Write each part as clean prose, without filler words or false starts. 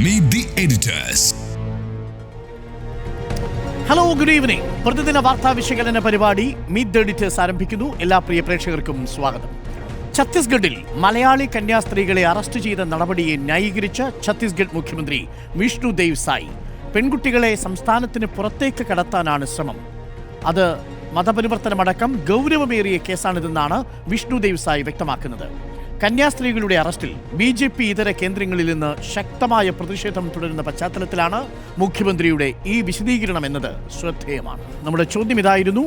Meet the editors. Hello, good evening. പ്രതിദിന വാർത്താ വിശകലന പരിപാടി മീറ്റ് ദ എഡിറ്റേഴ്സ് ആരംഭിക്കുന്നു. എല്ലാ പ്രിയ പ്രേക്ഷകർക്കും സ്വാഗതം. ഛത്തീസ്ഗഡിൽ മലയാളി കന്യാസ്ത്രീകളെ അറസ്റ്റ് ചെയ്ത നടപടിയെ ന്യായീകരിച്ച ഛത്തീസ്ഗഡ് മുഖ്യമന്ത്രി വിഷ്ണു ദേവ് സായി. പെൺകുട്ടികളെ സംസ്ഥാനത്തിന് പുറത്തേക്ക് കടത്താനാണ് ശ്രമം. അത് മതപരിവർത്തനമടക്കം ഗൗരവമേറിയ കേസാണിതെന്നാണ് വിഷ്ണു ദേവ് സായി വ്യക്തമാക്കുന്നത്. കന്യാസ്ത്രീകളുടെ അറസ്റ്റിൽ BJP ഇതര കേന്ദ്രങ്ങളിൽ നിന്ന് ശക്തമായ പ്രതിഷേധം തുടരുന്ന പശ്ചാത്തലത്തിലാണ് മുഖ്യമന്ത്രിയുടെ ഈ വിശദീകരണം എന്നത് ശ്രദ്ധേയമാണ്. നമ്മുടെ ചോദ്യം ഇതായിരുന്നു,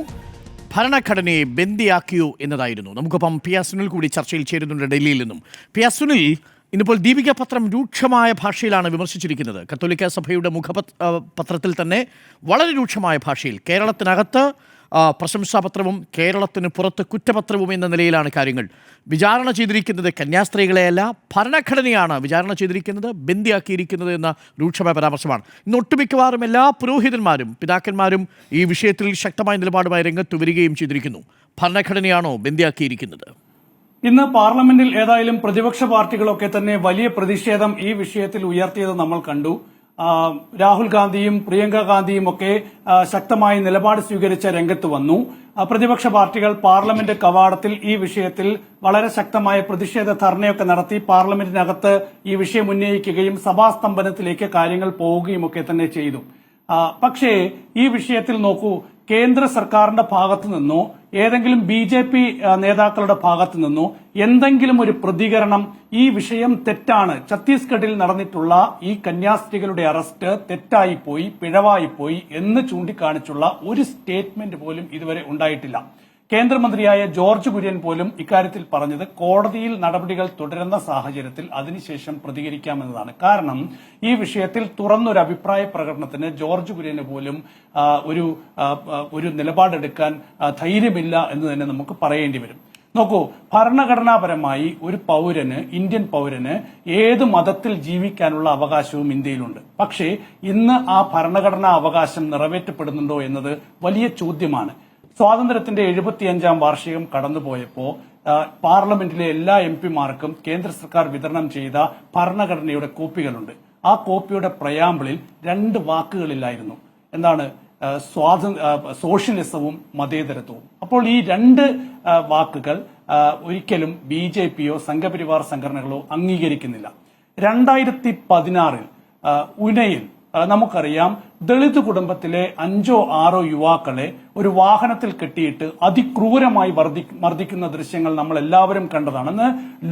ഭരണഘടനയെ ബന്ദിയാക്കിയോ എന്നതായിരുന്നു. നമുക്കൊപ്പം പി സുനിൽ കൂടി ചർച്ചയിൽ ചേരുന്നുണ്ട് ഡൽഹിയിൽ നിന്നും. പി സുനിൽ, ഇന്നിപ്പോൾ ദീപിക പത്രം രൂക്ഷമായ ഭാഷയിലാണ് വിമർശിച്ചിരിക്കുന്നത്. കത്തോലിക്ക സഭയുടെ മുഖപത്രത്തിൽ തന്നെ വളരെ രൂക്ഷമായ ഭാഷയിൽ കേരളത്തിനകത്ത് പ്രശംസാപത്രവും കേരളത്തിന് പുറത്ത് കുറ്റപത്രവും എന്ന നിലയിലാണ് കാര്യങ്ങൾ. വിചാരണ ചെയ്തിരിക്കുന്നത് കന്യാസ്ത്രീകളെയല്ല, ഭരണഘടനയാണ് വിചാരണ ചെയ്തിരിക്കുന്നത്, ബന്ദിയാക്കിയിരിക്കുന്നത് എന്ന രൂക്ഷമായ പരാമർശമാണ്. ഇന്ന് ഒട്ടുമിക്കവാറും എല്ലാ പുരോഹിതന്മാരും പിതാക്കന്മാരും ഈ വിഷയത്തിൽ ശക്തമായ നിലപാടുമായി രംഗത്ത് വരികയും ചെയ്തിരിക്കുന്നു. ഭരണഘടനയാണോ ബന്ദിയാക്കിയിരിക്കുന്നത്? ഇന്ന് പാർലമെന്റിൽ ഏതായാലും പ്രതിപക്ഷ പാർട്ടികളൊക്കെ തന്നെ വലിയ പ്രതിഷേധം ഈ വിഷയത്തിൽ ഉയർത്തിയത് നമ്മൾ കണ്ടു. രാഹുൽ ഗാന്ധിയും പ്രിയങ്ക ഗാന്ധിയും ഒക്കെ ശക്തമായ നിലപാട് സ്വീകരിച്ച രംഗത്ത് വന്നു. പ്രതിപക്ഷ പാർട്ടികൾ പാർലമെന്റ് കവാടത്തിൽ ഈ വിഷയത്തിൽ വളരെ ശക്തമായ പ്രതിഷേധ ധർണയൊക്കെ നടത്തി പാർലമെന്റിനകത്ത് ഈ വിഷയം ഉന്നയിക്കുകയും സഭാസ്തംഭനത്തിലേക്ക് കാര്യങ്ങൾ പോവുകയും ഒക്കെ തന്നെ ചെയ്തു. പക്ഷേ ഈ വിഷയത്തിൽ നോക്കൂ, കേന്ദ്ര സർക്കാരിന്റെ ഭാഗത്തു നിന്നോ ഏതെങ്കിലും BJP നേതാക്കളുടെ ഭാഗത്തു നിന്നോ എന്തെങ്കിലും ഒരു പ്രതികരണം ഈ വിഷയം തെറ്റാണ്, ഛത്തീസ്ഗഡിൽ നടന്നിട്ടുള്ള ഈ കന്യാസ്ത്രീകളുടെ അറസ്റ്റ് തെറ്റായിപ്പോയി, പിഴവായിപ്പോയി എന്ന് ചൂണ്ടിക്കാണിച്ചുള്ള ഒരു സ്റ്റേറ്റ്മെന്റ് പോലും ഇതുവരെ ഉണ്ടായിട്ടില്ല. കേന്ദ്രമന്ത്രിയായ ജോർജ് കുര്യൻ പോലും ഇക്കാര്യത്തിൽ പറഞ്ഞത് കോടതിയിൽ നടപടികൾ തുടരുന്ന സാഹചര്യത്തിൽ അതിനുശേഷം പ്രതികരിക്കാമെന്നതാണ്. കാരണം ഈ വിഷയത്തിൽ തുറന്നൊരു അഭിപ്രായ പ്രകടനത്തിന് ജോർജ് കുര്യന് പോലും ഒരു നിലപാടെടുക്കാൻ ധൈര്യമില്ല എന്ന് തന്നെ നമുക്ക് പറയേണ്ടി വരും. നോക്കൂ, ഭരണഘടനാപരമായി ഒരു ഇന്ത്യൻ പൗരന് ഏത് മതത്തിൽ ജീവിക്കാനുള്ള അവകാശവും ഇന്ത്യയിലുണ്ട്. പക്ഷേ ഇന്ന് ആ ഭരണഘടനാ അവകാശം നിറവേറ്റപ്പെടുന്നുണ്ടോ എന്നത് വലിയ ചോദ്യമാണ്. സ്വാതന്ത്ര്യത്തിന്റെ 75ാം വാർഷികം കടന്നുപോയപ്പോ പാർലമെന്റിലെ എല്ലാ MP-മാർക്കും കേന്ദ്ര സർക്കാർ വിതരണം ചെയ്ത ഭരണഘടനയുടെ കോപ്പികളുണ്ട്. ആ കോപ്പിയുടെ പ്രയാമ്പിളിൽ 2 വാക്കുകളില്ലായിരുന്നു. എന്താണ്? സോഷ്യലിസവും മതേതരത്വവും. അപ്പോൾ ഈ 2 വാക്കുകൾ ഒരിക്കലും BJP-യോ സംഘപരിവാർ സംഘടനകളോ അംഗീകരിക്കുന്നില്ല. 2016 ഉനയിൽ നമുക്കറിയാം, ദളിത് കുടുംബത്തിലെ 5-6 യുവാക്കളെ ഒരു വാഹനത്തിൽ കെട്ടിയിട്ട് അതിക്രൂരമായി മർദ്ദിക്കുന്ന ദൃശ്യങ്ങൾ നമ്മൾ എല്ലാവരും കണ്ടതാണ്. അന്ന്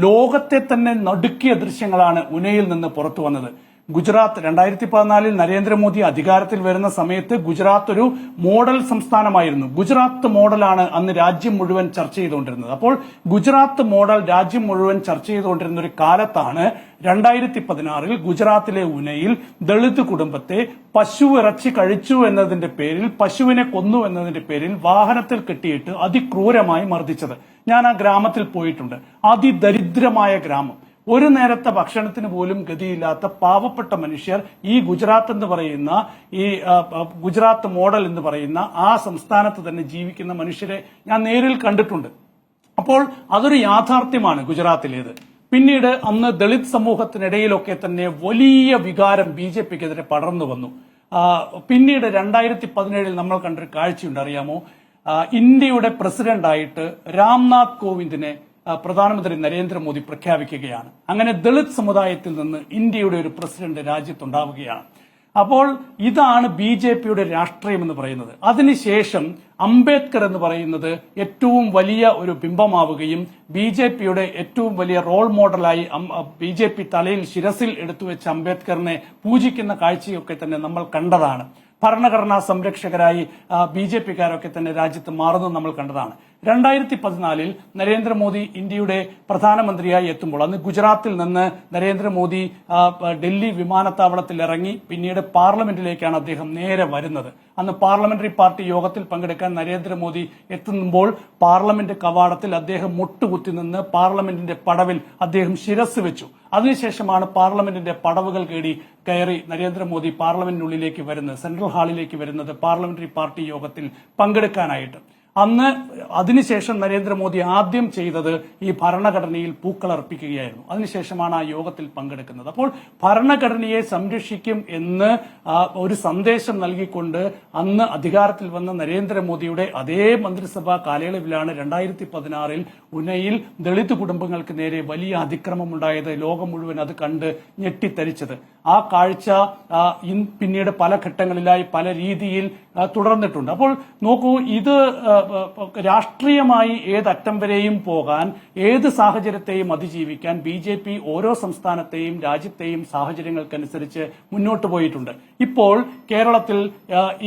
ലോകത്തെ തന്നെ നടുക്കിയ ദൃശ്യങ്ങളാണ് ഉനയിൽ നിന്ന് പുറത്തു വന്നത്. ഗുജറാത്ത് 2014 നരേന്ദ്രമോദി അധികാരത്തിൽ വരുന്ന സമയത്ത് ഗുജറാത്ത് ഒരു മോഡൽ സംസ്ഥാനമായിരുന്നു. ഗുജറാത്ത് മോഡലാണ് അന്ന് രാജ്യം മുഴുവൻ ചർച്ച ചെയ്തുകൊണ്ടിരുന്നത്. അപ്പോൾ ഗുജറാത്ത് മോഡൽ രാജ്യം മുഴുവൻ ചർച്ച ചെയ്തുകൊണ്ടിരുന്ന ഒരു കാലത്താണ് 2016 ഗുജറാത്തിലെ ഉനയിൽ ദളിത് കുടുംബത്തെ പശു ഇറച്ചി കഴിച്ചു എന്നതിന്റെ പേരിൽ, പശുവിനെ കൊന്നു എന്നതിന്റെ പേരിൽ വാഹനത്തിൽ കെട്ടിയിട്ട് അതിക്രൂരമായി മർദ്ദിച്ചത്. ഞാൻ ആ ഗ്രാമത്തിൽ പോയിട്ടുണ്ട്. അതിദരിദ്രമായ ഗ്രാമം. ഒരു നേരത്തെ ഭക്ഷണത്തിന് പോലും ഗതിയില്ലാത്ത പാവപ്പെട്ട മനുഷ്യർ ഈ ഗുജറാത്ത് എന്ന് പറയുന്ന ഗുജറാത്ത് മോഡൽ എന്ന് പറയുന്ന ആ സംസ്ഥാനത്ത് തന്നെ ജീവിക്കുന്ന മനുഷ്യരെ ഞാൻ നേരിൽ കണ്ടിട്ടുണ്ട്. അപ്പോൾ അതൊരു യാഥാർത്ഥ്യമാണ് ഗുജറാത്തിലേത്. പിന്നീട് അന്ന് ദളിത് സമൂഹത്തിനിടയിലൊക്കെ തന്നെ വലിയ വികാരം BJP-ക്കെതിരെ പടർന്നു വന്നു. പിന്നീട് 2017 നമ്മൾ കണ്ടൊരു കാഴ്ചയുണ്ട്, അറിയാമോ? ഇന്ത്യയുടെ പ്രസിഡന്റായിട്ട് രാംനാഥ് കോവിന്ദിനെ പ്രധാനമന്ത്രി നരേന്ദ്രമോദി പ്രഖ്യാപിക്കുകയാണ്. അങ്ങനെ ദളിത് സമുദായത്തിൽ നിന്ന് ഇന്ത്യയുടെ ഒരു പ്രസിഡന്റ് രാജ്യത്തുണ്ടാവുകയാണ്. അപ്പോൾ ഇതാണ് BJP-യുടെ രാഷ്ട്രീയം എന്ന് പറയുന്നത്. അതിനുശേഷം അംബേദ്കർ എന്ന് പറയുന്നത് ഏറ്റവും വലിയ ഒരു ബിംബമാവുകയും BJP-യുടെ ഏറ്റവും വലിയ റോൾ മോഡലായി BJP തലയിൽ ശിരസിൽ എടുത്തുവെച്ച അംബേദ്കറിനെ പൂജിക്കുന്ന കാഴ്ചയൊക്കെ തന്നെ നമ്മൾ കണ്ടതാണ്. ഭരണഘടനാ സംരക്ഷകരായി BJP-കാരൊക്കെ തന്നെ രാജ്യത്ത് മാറുന്നത് നമ്മൾ കണ്ടതാണ്. 2014 നരേന്ദ്രമോദി ഇന്ത്യയുടെ പ്രധാനമന്ത്രിയായി എത്തുമ്പോൾ അന്ന് ഗുജറാത്തിൽ നിന്ന് നരേന്ദ്രമോദി ഡൽഹി വിമാനത്താവളത്തിൽ ഇറങ്ങി പിന്നീട് പാർലമെന്റിലേക്കാണ് അദ്ദേഹം നേരെ വരുന്നത്. അന്ന് പാർലമെന്ററി പാർട്ടി യോഗത്തിൽ പങ്കെടുക്കാൻ നരേന്ദ്രമോദി എത്തുമ്പോൾ പാർലമെന്റ് കവാടത്തിൽ അദ്ദേഹം മുട്ടുകുത്തി നിന്ന് പാർലമെന്റിന്റെ പടവിൽ അദ്ദേഹം ശിരസ് വെച്ചു. അതിനുശേഷമാണ് പാർലമെന്റിന്റെ പടവുകൾ കയറി നരേന്ദ്രമോദി പാർലമെന്റിനുള്ളിലേക്ക് വരുന്നത്, സെൻട്രൽ ഹാളിലേക്ക് വരുന്നത് പാർലമെന്ററി പാർട്ടി യോഗത്തിൽ പങ്കെടുക്കാനായിട്ട്. അന്ന് അതിനുശേഷം നരേന്ദ്രമോദി ആദ്യം ചെയ്തത് ഈ ഭരണഘടനയിൽ പൂക്കൾ അർപ്പിക്കുകയായിരുന്നു. അതിനുശേഷമാണ് ആ യോഗത്തിൽ പങ്കെടുക്കുന്നത്. അപ്പോൾ ഭരണഘടനയെ സംരക്ഷിക്കും എന്ന് ഒരു സന്ദേശം നൽകിക്കൊണ്ട് അന്ന് അധികാരത്തിൽ വന്ന നരേന്ദ്രമോദിയുടെ അതേ മന്ത്രിസഭാ കാലയളവിലാണ് 2016 ഉനയിൽ ദളിത് കുടുംബങ്ങൾക്ക് നേരെ വലിയ അതിക്രമമുണ്ടായത്. ലോകം മുഴുവൻ അത് കണ്ട് ഞെട്ടിത്തരിച്ചത്. ആ കാഴ്ച പിന്നീട് പല ഘട്ടങ്ങളിലായി പല രീതിയിൽ തുടർന്നിട്ടുണ്ട്. അപ്പോൾ നോക്കൂ, ഇത് രാഷ്ട്രീയമായി ഏതറ്റം വരെയും പോകാൻ, ഏത് സാഹചര്യത്തെയും അതിജീവിക്കാൻ BJP ഓരോ സംസ്ഥാനത്തെയും രാജ്യത്തെയും സാഹചര്യങ്ങൾക്കനുസരിച്ച് മുന്നോട്ട് പോയിട്ടുണ്ട്. ഇപ്പോൾ കേരളത്തിൽ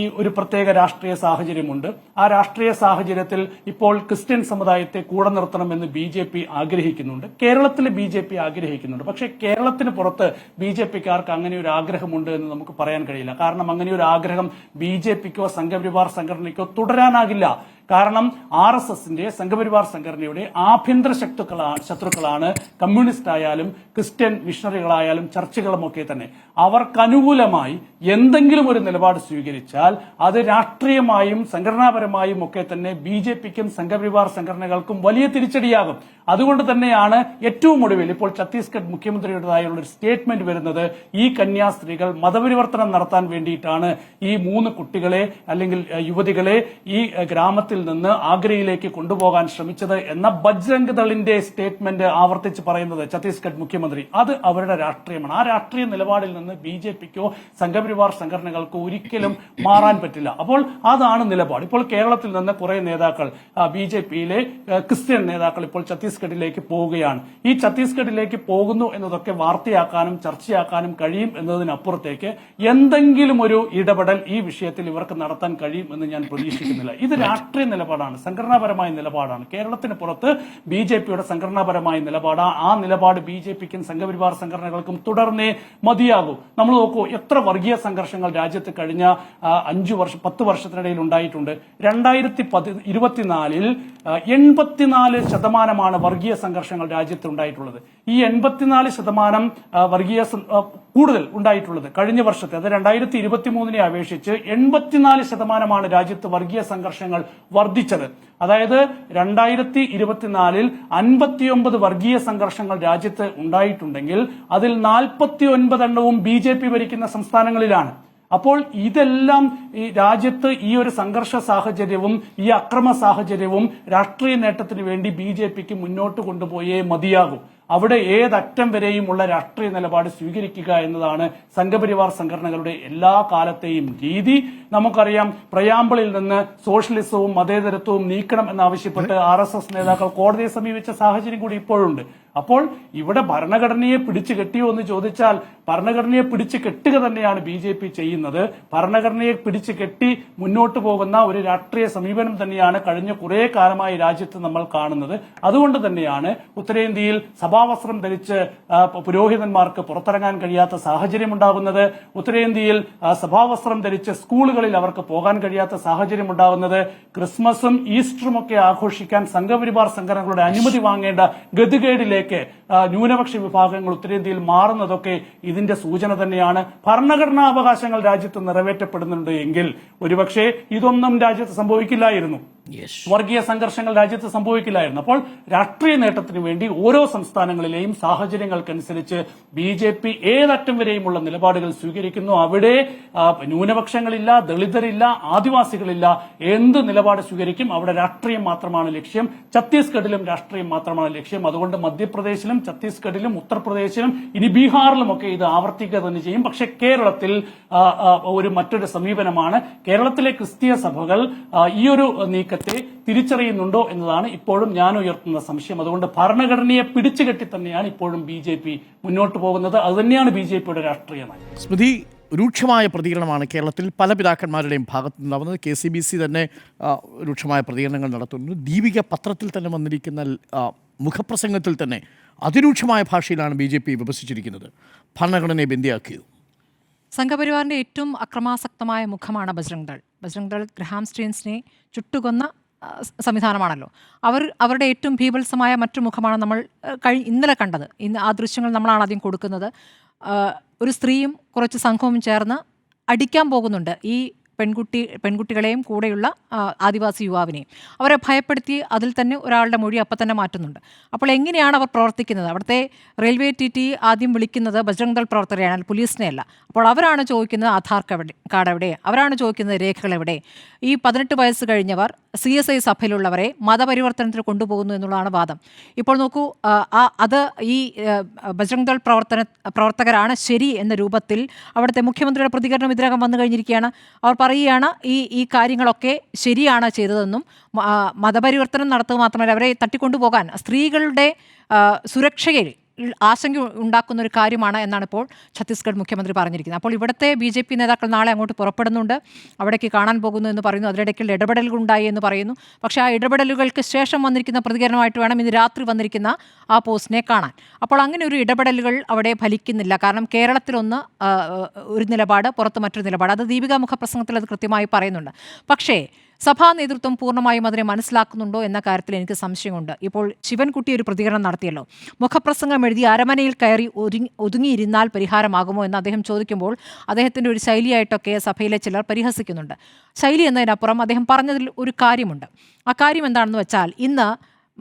ഈ ഒരു പ്രത്യേക രാഷ്ട്രീയ സാഹചര്യമുണ്ട്. ആ രാഷ്ട്രീയ സാഹചര്യത്തിൽ ഇപ്പോൾ ക്രിസ്ത്യൻ സമുദായത്തെ കൂടെ നിർത്തണമെന്ന് BJP ആഗ്രഹിക്കുന്നുണ്ട്. കേരളത്തിൽ BJP ആഗ്രഹിക്കുന്നുണ്ട്. പക്ഷേ കേരളത്തിന് പുറത്ത് BJPക്കാർക്ക് അങ്ങനെ ഒരു ആഗ്രഹമുണ്ട് എന്ന് നമുക്ക് പറയാൻ കഴിയില്ല. കാരണം അങ്ങനെ ഒരു ആഗ്രഹം BJPക്കോ സംഘപരിവാർ സംഘടനയ്ക്കോ തുടരാനാകില്ല. കാരണം RSSന്റെ സംഘപരിവാർ സംഘടനയുടെ ആഭ്യന്തര ശത്രുക്കളാണ് കമ്മ്യൂണിസ്റ്റ് ആയാലും ക്രിസ്ത്യൻ മിഷണറികളായാലും ചർച്ചുകളുമൊക്കെ തന്നെ. അവർക്കനുകൂലമായി എന്തെങ്കിലും ഒരു നിലപാട് സ്വീകരിച്ചാൽ അത് രാഷ്ട്രീയമായും സംഘടനാപരമായും ഒക്കെ തന്നെ BJPക്കും സംഘപരിവാർ സംഘടനകൾക്കും വലിയ തിരിച്ചടിയാകും. അതുകൊണ്ട് തന്നെയാണ് ഏറ്റവും ഒടുവിൽ ഇപ്പോൾ ഛത്തീസ്ഗഡ് മുഖ്യമന്ത്രിയുടേതായുള്ള ഒരു സ്റ്റേറ്റ്മെന്റ് വരുന്നത്. ഈ കന്യാസ്ത്രീകൾ മതപരിവർത്തനം നടത്താൻ വേണ്ടിയിട്ടാണ് ഈ 3 കുട്ടികളെ അല്ലെങ്കിൽ യുവതികളെ ഈ ഗ്രാമത്തിൽ നിന്ന് ആഗ്രയിലേക്ക് കൊണ്ടുപോകാൻ ശ്രമിച്ചത് എന്ന ബജ്രംഗ് ദളിന്റെ സ്റ്റേറ്റ്മെന്റ് ആവർത്തിച്ച് പറയുന്നത് ഛത്തീസ്ഗഡ് മുഖ്യമന്ത്രി. അത് അവരുടെ രാഷ്ട്രീയമാണ്. ആ രാഷ്ട്രീയ നിലപാടിൽ നിന്ന് BJPക്കോ സംഘപരിവാർ സംഘടനകൾക്കോ ഒരിക്കലും മാറാൻ പറ്റില്ല. അപ്പോൾ അതാണ് നിലപാട്. ഇപ്പോൾ കേരളത്തിൽ നിന്ന് കുറെ നേതാക്കൾ BJPയിലെ ക്രിസ്ത്യൻ നേതാക്കൾ ഇപ്പോൾ ഛത്തീസ്ഗഡിലേക്ക് പോവുകയാണ്. ഈ ഛത്തീസ്ഗഡിലേക്ക് പോകുന്നു എന്നതൊക്കെ വാർത്തയാക്കാനും ചർച്ചയാക്കാനും കഴിയും എന്നതിനപ്പുറത്തേക്ക് എന്തെങ്കിലും ഒരു ഇടപെടൽ ഈ വിഷയത്തിൽ ഇവർക്ക് നടത്താൻ കഴിയും എന്ന് ഞാൻ പ്രതീക്ഷിക്കുന്നില്ല. ഇത് രാഷ്ട്രീയ നിലപാടാണ്, സംഘടനാപരമായ നിലപാടാണ്. കേരളത്തിന് പുറത്ത് BJPയുടെ സംഘടനാപരമായ നിലപാട്, ആ നിലപാട് BJPക്കും സംഘപരിവാർ സംഘടനകൾക്കും തുടർന്നേ മതിയാകൂ. നമ്മൾ നോക്കൂ, എത്ര വർഗീയ സംഘർഷങ്ങൾ രാജ്യത്ത് കഴിഞ്ഞ 10 വർഷത്തിനിടയിൽ ഉണ്ടായിട്ടുണ്ട്. 2024 84% വർഗീയ സംഘർഷങ്ങൾ രാജ്യത്ത് ഉണ്ടായിട്ടുള്ളത്. ഈ 84% വർഗീയ കൂടുതൽ ഉണ്ടായിട്ടുള്ളത് കഴിഞ്ഞ വർഷത്തെ, അത് 2023 അപേക്ഷിച്ച് 84% രാജ്യത്ത് വർഗീയ സംഘർഷങ്ങൾ വർദ്ധിച്ചത്. അതായത് 2024 59 വർഗീയ സംഘർഷങ്ങൾ രാജ്യത്ത് ഉണ്ടായിട്ടുണ്ടെങ്കിൽ അതിൽ 49 എണ്ണവും BJP ഭരിക്കുന്ന സംസ്ഥാനങ്ങളിലാണ്. അപ്പോൾ ഇതെല്ലാം ഈ രാജ്യത്ത് ഈ ഒരു സംഘർഷ സാഹചര്യവും ഈ അക്രമ സാഹചര്യവും രാഷ്ട്രീയ നേട്ടത്തിന് വേണ്ടി BJPക്ക് മുന്നോട്ട് കൊണ്ടുപോയേ മതിയാകൂ. അവിടെ ഏതറ്റം വരെയുമുള്ള രാഷ്ട്രീയ നിലപാട് സ്വീകരിക്കുക എന്നതാണ് സംഘപരിവാർ സംഘടനകളുടെ എല്ലാ കാലത്തെയും രീതി. നമുക്കറിയാം, പ്രയാമ്പിളിൽ നിന്ന് സോഷ്യലിസവും മതേതരത്വവും നീക്കണം എന്നാവശ്യപ്പെട്ട് RSS നേതാക്കൾ കോടതിയെ സമീപിച്ച സാഹചര്യം കൂടി ഇപ്പോഴുണ്ട്. അപ്പോൾ ഇവിടെ ഭരണഘടനയെ പിടിച്ചു കെട്ടിയോ എന്ന് ചോദിച്ചാൽ ഭരണഘടനയെ പിടിച്ചു കെട്ടുക തന്നെയാണ് BJP ചെയ്യുന്നത്. ഭരണഘടനയെ പിടിച്ചു കെട്ടി മുന്നോട്ട് പോകുന്ന ഒരു രാഷ്ട്രീയ സമീപനം തന്നെയാണ് കഴിഞ്ഞ കുറെ കാലമായി രാജ്യത്ത് നമ്മൾ കാണുന്നത്. അതുകൊണ്ട് തന്നെയാണ് ഉത്തരേന്ത്യയിൽ സഭാവസ്ത്രം ധരിച്ച് പുരോഹിതന്മാർക്ക് പുറത്തിറങ്ങാൻ കഴിയാത്ത സാഹചര്യം ഉണ്ടാകുന്നത്. ഉത്തരേന്ത്യയിൽ സഭാവസ്ത്രം ധരിച്ച് സ്കൂളുകളിൽ അവർക്ക് പോകാൻ കഴിയാത്ത സാഹചര്യം ഉണ്ടാകുന്നത്. ക്രിസ്മസും ഈസ്റ്ററും ഒക്കെ ആഘോഷിക്കാൻ സംഘപരിവാർ സംഘടനകളുടെ അനുമതി വാങ്ങേണ്ട ഗതികേടിലേക്ക് ന്യൂനപക്ഷ വിഭാഗങ്ങൾ ഉത്തരേന്ത്യയിൽ മാറുന്നതൊക്കെ ഇതിന്റെ സൂചന തന്നെയാണ്. ഭരണഘടനാ അവകാശങ്ങൾ രാജ്യത്ത് നിറവേറ്റപ്പെടുന്നുണ്ട് എങ്കിൽ ഒരുപക്ഷെ ഇതൊന്നും രാജ്യത്ത് സംഭവിക്കില്ലായിരുന്നു. വർഗീയ സംഘർഷങ്ങൾ രാജ്യത്ത് സംഭവിക്കില്ലായിരുന്നു. അപ്പോൾ രാഷ്ട്രീയ നേട്ടത്തിന് വേണ്ടി ഓരോ സംസ്ഥാനങ്ങളിലെയും സാഹചര്യങ്ങൾക്കനുസരിച്ച് BJP ഏതറ്റം വരെയുമുള്ള നിലപാടുകൾ സ്വീകരിക്കുന്നു. അവിടെ ന്യൂനപക്ഷങ്ങളില്ല, ദളിതരില്ല, ആദിവാസികളില്ല. എന്ത് നിലപാട് സ്വീകരിക്കും അവിടെ രാഷ്ട്രീയം മാത്രമാണ് ലക്ഷ്യം. ഛത്തീസ്ഗഡിലും രാഷ്ട്രീയം മാത്രമാണ് ലക്ഷ്യം. അതുകൊണ്ട് മധ്യപ്രദേശിലും ഛത്തീസ്ഗഡിലും ഉത്തർപ്രദേശിലും ഇനി ബീഹാറിലുമൊക്കെ ഇത് ആവർത്തിക്കുക തന്നെ ചെയ്യും. പക്ഷെ കേരളത്തിൽ മറ്റൊരു സമീപനമാണ്. കേരളത്തിലെ ക്രിസ്തീയ സഭകൾ ഈ ഒരു നീക്കത്തെ തിരിച്ചറിയുന്നുണ്ടോ എന്നതാണ് ഇപ്പോഴും ഞാൻ ഉയർത്തുന്ന സംശയം. അതുകൊണ്ട് ഭരണഘടനയെ പിടിച്ചുകെട്ടി തന്നെയാണ് ഇപ്പോഴും BJP മുന്നോട്ട് പോകുന്നത്. അതുതന്നെയാണ് BJPയുടെ രാഷ്ട്രീയ നയം. സ്മൃതി, രൂക്ഷമായ പ്രതികരണമാണ് കേരളത്തിൽ പല പിതാക്കന്മാരുടെയും ഭാഗത്തു നിന്നുണ്ടാവുന്നത്. KCBC തന്നെ രൂക്ഷമായ പ്രതികരണങ്ങൾ നടത്തുന്നു. ദീപിക പത്രത്തിൽ തന്നെ വന്നിരിക്കുന്ന മുഖപ്രസംഗത്തിൽ തന്നെ അതിരൂക്ഷമായ ഭാഷയിലാണ് BJP വിമർശിച്ചിരിക്കുന്നത്. ഭരണഘടനയെ ബന്ദിയാക്കിയത് സംഘപരിവാറിൻ്റെ ഏറ്റവും അക്രമാസക്തമായ മുഖമാണ് ബജ്രംഗ് ദൾ. ബജ്രംഗ് ദൾ ഗ്രഹാം സ്റ്റീൻസിനെ ചുട്ടുകൊന്ന സംവിധാനമാണല്ലോ. അവരുടെ ഏറ്റവും ഭീഭത്സമായ മറ്റു മുഖമാണ് നമ്മൾ ഇന്നലെ കണ്ടത്. ഇന്ന് ആ ദൃശ്യങ്ങൾ നമ്മളാണ് ആദ്യം കൊടുക്കുന്നത്. ഒരു സ്ത്രീയും കുറച്ച് സംഘവും ചേർന്ന് അടിക്കാൻ പോകുന്നുണ്ട് ഈ പെൺകുട്ടികളെയും കൂടെയുള്ള ആദിവാസി യുവാവിനെയും അവരെ ഭയപ്പെടുത്തി അതിൽ തന്നെ ഒരാളുടെ മൊഴി അപ്പം തന്നെ മാറ്റുന്നുണ്ട്. അപ്പോൾ എങ്ങനെയാണ് അവർ പ്രവർത്തിക്കുന്നത്? അവിടുത്തെ റെയിൽവേ ടി ആദ്യം വിളിക്കുന്നത് ബജ്രംഗ് ദൾ പ്രവർത്തകരെയാണ്, പോലീസിനെ അല്ല. അപ്പോൾ അവരാണ് ചോദിക്കുന്നത് ആധാർ കാർഡ് എവിടെ, അവരാണ് ചോദിക്കുന്നത് രേഖകൾ എവിടെ. ഈ 18 വയസ്സ് കഴിഞ്ഞവർ CSI സഭയിലുള്ളവരെ മതപരിവർത്തനത്തിന് കൊണ്ടുപോകുന്നു എന്നുള്ളതാണ് വാദം. ഇപ്പോൾ നോക്കൂ, അത് ഈ ബജ്രംഗ് ദൾ പ്രവർത്തകരാണ് ശരി എന്ന രൂപത്തിൽ അവിടുത്തെ മുഖ്യമന്ത്രിയുടെ പ്രതികരണം ഇതിനകം വന്നു കഴിഞ്ഞിരിക്കുകയാണ്. അവർ പറയുകയാണ് ഈ കാര്യങ്ങളൊക്കെ ശരിയാണ് ചെയ്തതെന്നും മതപരിവർത്തനം നടത്തുക മാത്രമല്ല അവരെ തട്ടിക്കൊണ്ടുപോകാൻ സ്ത്രീകളുടെ സുരക്ഷയിൽ ആശങ്ക ഉണ്ടാക്കുന്ന ഒരു കാര്യമാണ് എന്നാണ് ഇപ്പോൾ ഛത്തീസ്ഗഡ് മുഖ്യമന്ത്രി പറഞ്ഞിരിക്കുന്നത്. അപ്പോൾ ഇവിടുത്തെ BJP നേതാക്കൾ നാളെ അങ്ങോട്ട് പുറപ്പെടുന്നുണ്ട്, അവിടേക്ക് കാണാൻ പോകുന്നു എന്ന് പറയുന്നു. അതിനിടയ്ക്ക് ഇടപെടലുകൾ ഉണ്ടായി എന്ന് പറയുന്നു. പക്ഷേ ആ ഇടപെടലുകൾക്ക് ശേഷം വന്നിരിക്കുന്ന പ്രതികരണമായിട്ട് വേണം ഇന്ന് രാത്രി വന്നിരിക്കുന്ന ആ പോസ്റ്റിനെ കാണാൻ. അപ്പോൾ അങ്ങനെ ഒരു ഇടപെടലുകൾ അവിടെ ഫലിക്കുന്നില്ല. കാരണം കേരളത്തിലൊന്ന് ഒരു നിലപാട്, പുറത്ത് മറ്റൊരു നിലപാട്. അത് ദീപിക മുഖപ്രസംഗത്തിൽ അത് കൃത്യമായി പറയുന്നുണ്ട്. പക്ഷേ സഭാ നേതൃത്വം പൂർണ്ണമായും അതിനെ മനസ്സിലാക്കുന്നുണ്ടോ എന്ന കാര്യത്തിൽ എനിക്ക് സംശയമുണ്ട്. ഇപ്പോൾ ശിവൻകുട്ടി ഒരു പ്രതികരണം നടത്തിയല്ലോ. മുഖപ്രസംഗം എഴുതി അരമനയിൽ കയറി ഒതുങ്ങിയിരുന്നാൽ പരിഹാരമാകുമോ എന്ന് അദ്ദേഹം ചോദിക്കുമ്പോൾ അദ്ദേഹത്തിൻ്റെ ഒരു ശൈലിയായിട്ടൊക്കെ സഭയിലെ ചിലർ പരിഹസിക്കുന്നുണ്ട്. ശൈലി എന്നതിനപ്പുറം അദ്ദേഹം പറഞ്ഞതിൽ ഒരു കാര്യമുണ്ട്. ആ കാര്യം എന്താണെന്ന് വെച്ചാൽ ഇന്ന്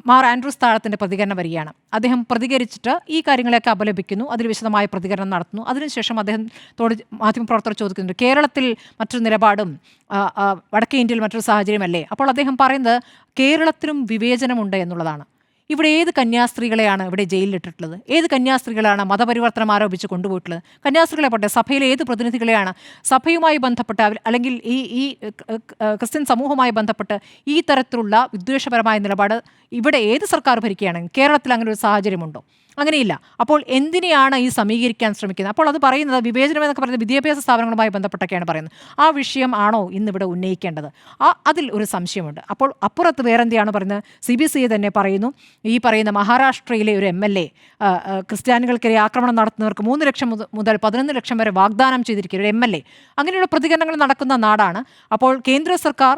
മാർ ആൻഡ്രൂസ് താഴത്തിൻ്റെ പ്രതികരണം വരികയാണ്. അദ്ദേഹം പ്രതികരിച്ചിട്ട് ഈ കാര്യങ്ങളെയൊക്കെ അപലപിക്കുന്നു, അതിൽ വിശദമായ പ്രതികരണം നടത്തുന്നു. അതിനുശേഷം അദ്ദേഹത്തോട് മാധ്യമപ്രവർത്തകർ ചോദിക്കുന്നുണ്ട് കേരളത്തിൽ മറ്റൊരു നിലപാടും വടക്കേ ഇന്ത്യയിൽ മറ്റൊരു സാഹചര്യമല്ലേ. അപ്പോൾ അദ്ദേഹം പറയുന്നത് കേരളത്തിലും വിവേചനമുണ്ട് എന്നുള്ളതാണ്. ഇവിടെ ഏത് കന്യാസ്ത്രീകളെയാണ് ഇവിടെ ജയിലിലിട്ടിട്ടുള്ളത്? ഏത് കന്യാസ്ത്രീകളാണ് മതപരിവർത്തനം ആരോപിച്ച് കൊണ്ടുപോയിട്ടുള്ളത്? കന്യാസ്ത്രീകളെ പോട്ടെ, സഭയിലെ ഏത് പ്രതിനിധികളെയാണ് സഭയുമായി ബന്ധപ്പെട്ട് അല്ലെങ്കിൽ ഈ ക്രിസ്ത്യൻ സമൂഹവുമായി ബന്ധപ്പെട്ട് ഈ തരത്തിലുള്ള വിദ്വേഷപരമായ നിലപാട് ഇവിടെ ഏത് സർക്കാർ ഭരിക്കുകയാണെങ്കിൽ കേരളത്തിൽ അങ്ങനെ ഒരു സാഹചര്യമുണ്ടോ? അങ്ങനെയില്ല. അപ്പോൾ എന്തിനെയാണ് ഈ സമീകരിക്കാൻ ശ്രമിക്കുന്നത്? അപ്പോൾ അത് പറയുന്നത് വിവേചനം എന്നൊക്കെ പറയുന്നത് വിദ്യാഭ്യാസ സ്ഥാപനങ്ങളുമായി ബന്ധപ്പെട്ടൊക്കെയാണ് പറയുന്നത്. ആ വിഷയം ആണോ ഇന്നിവിടെ ഉന്നയിക്കേണ്ടത്? അതിൽ ഒരു സംശയമുണ്ട്. അപ്പോൾ അപ്പുറത്ത് വേറെന്തെയാണ് പറയുന്നത്? CBCA തന്നെ പറയുന്നു, ഈ പറയുന്ന മഹാരാഷ്ട്രയിലെ ഒരു MLA ക്രിസ്ത്യാനികൾക്കെതിരെ ആക്രമണം നടത്തുന്നവർക്ക് 3 ലക്ഷം മുതൽ 11 ലക്ഷം വരെ വാഗ്ദാനം ചെയ്തിരിക്കുന്ന ഒരു MLA. അങ്ങനെയുള്ള പ്രതികരണങ്ങൾ നടക്കുന്ന നാടാണ്. അപ്പോൾ കേന്ദ്ര സർക്കാർ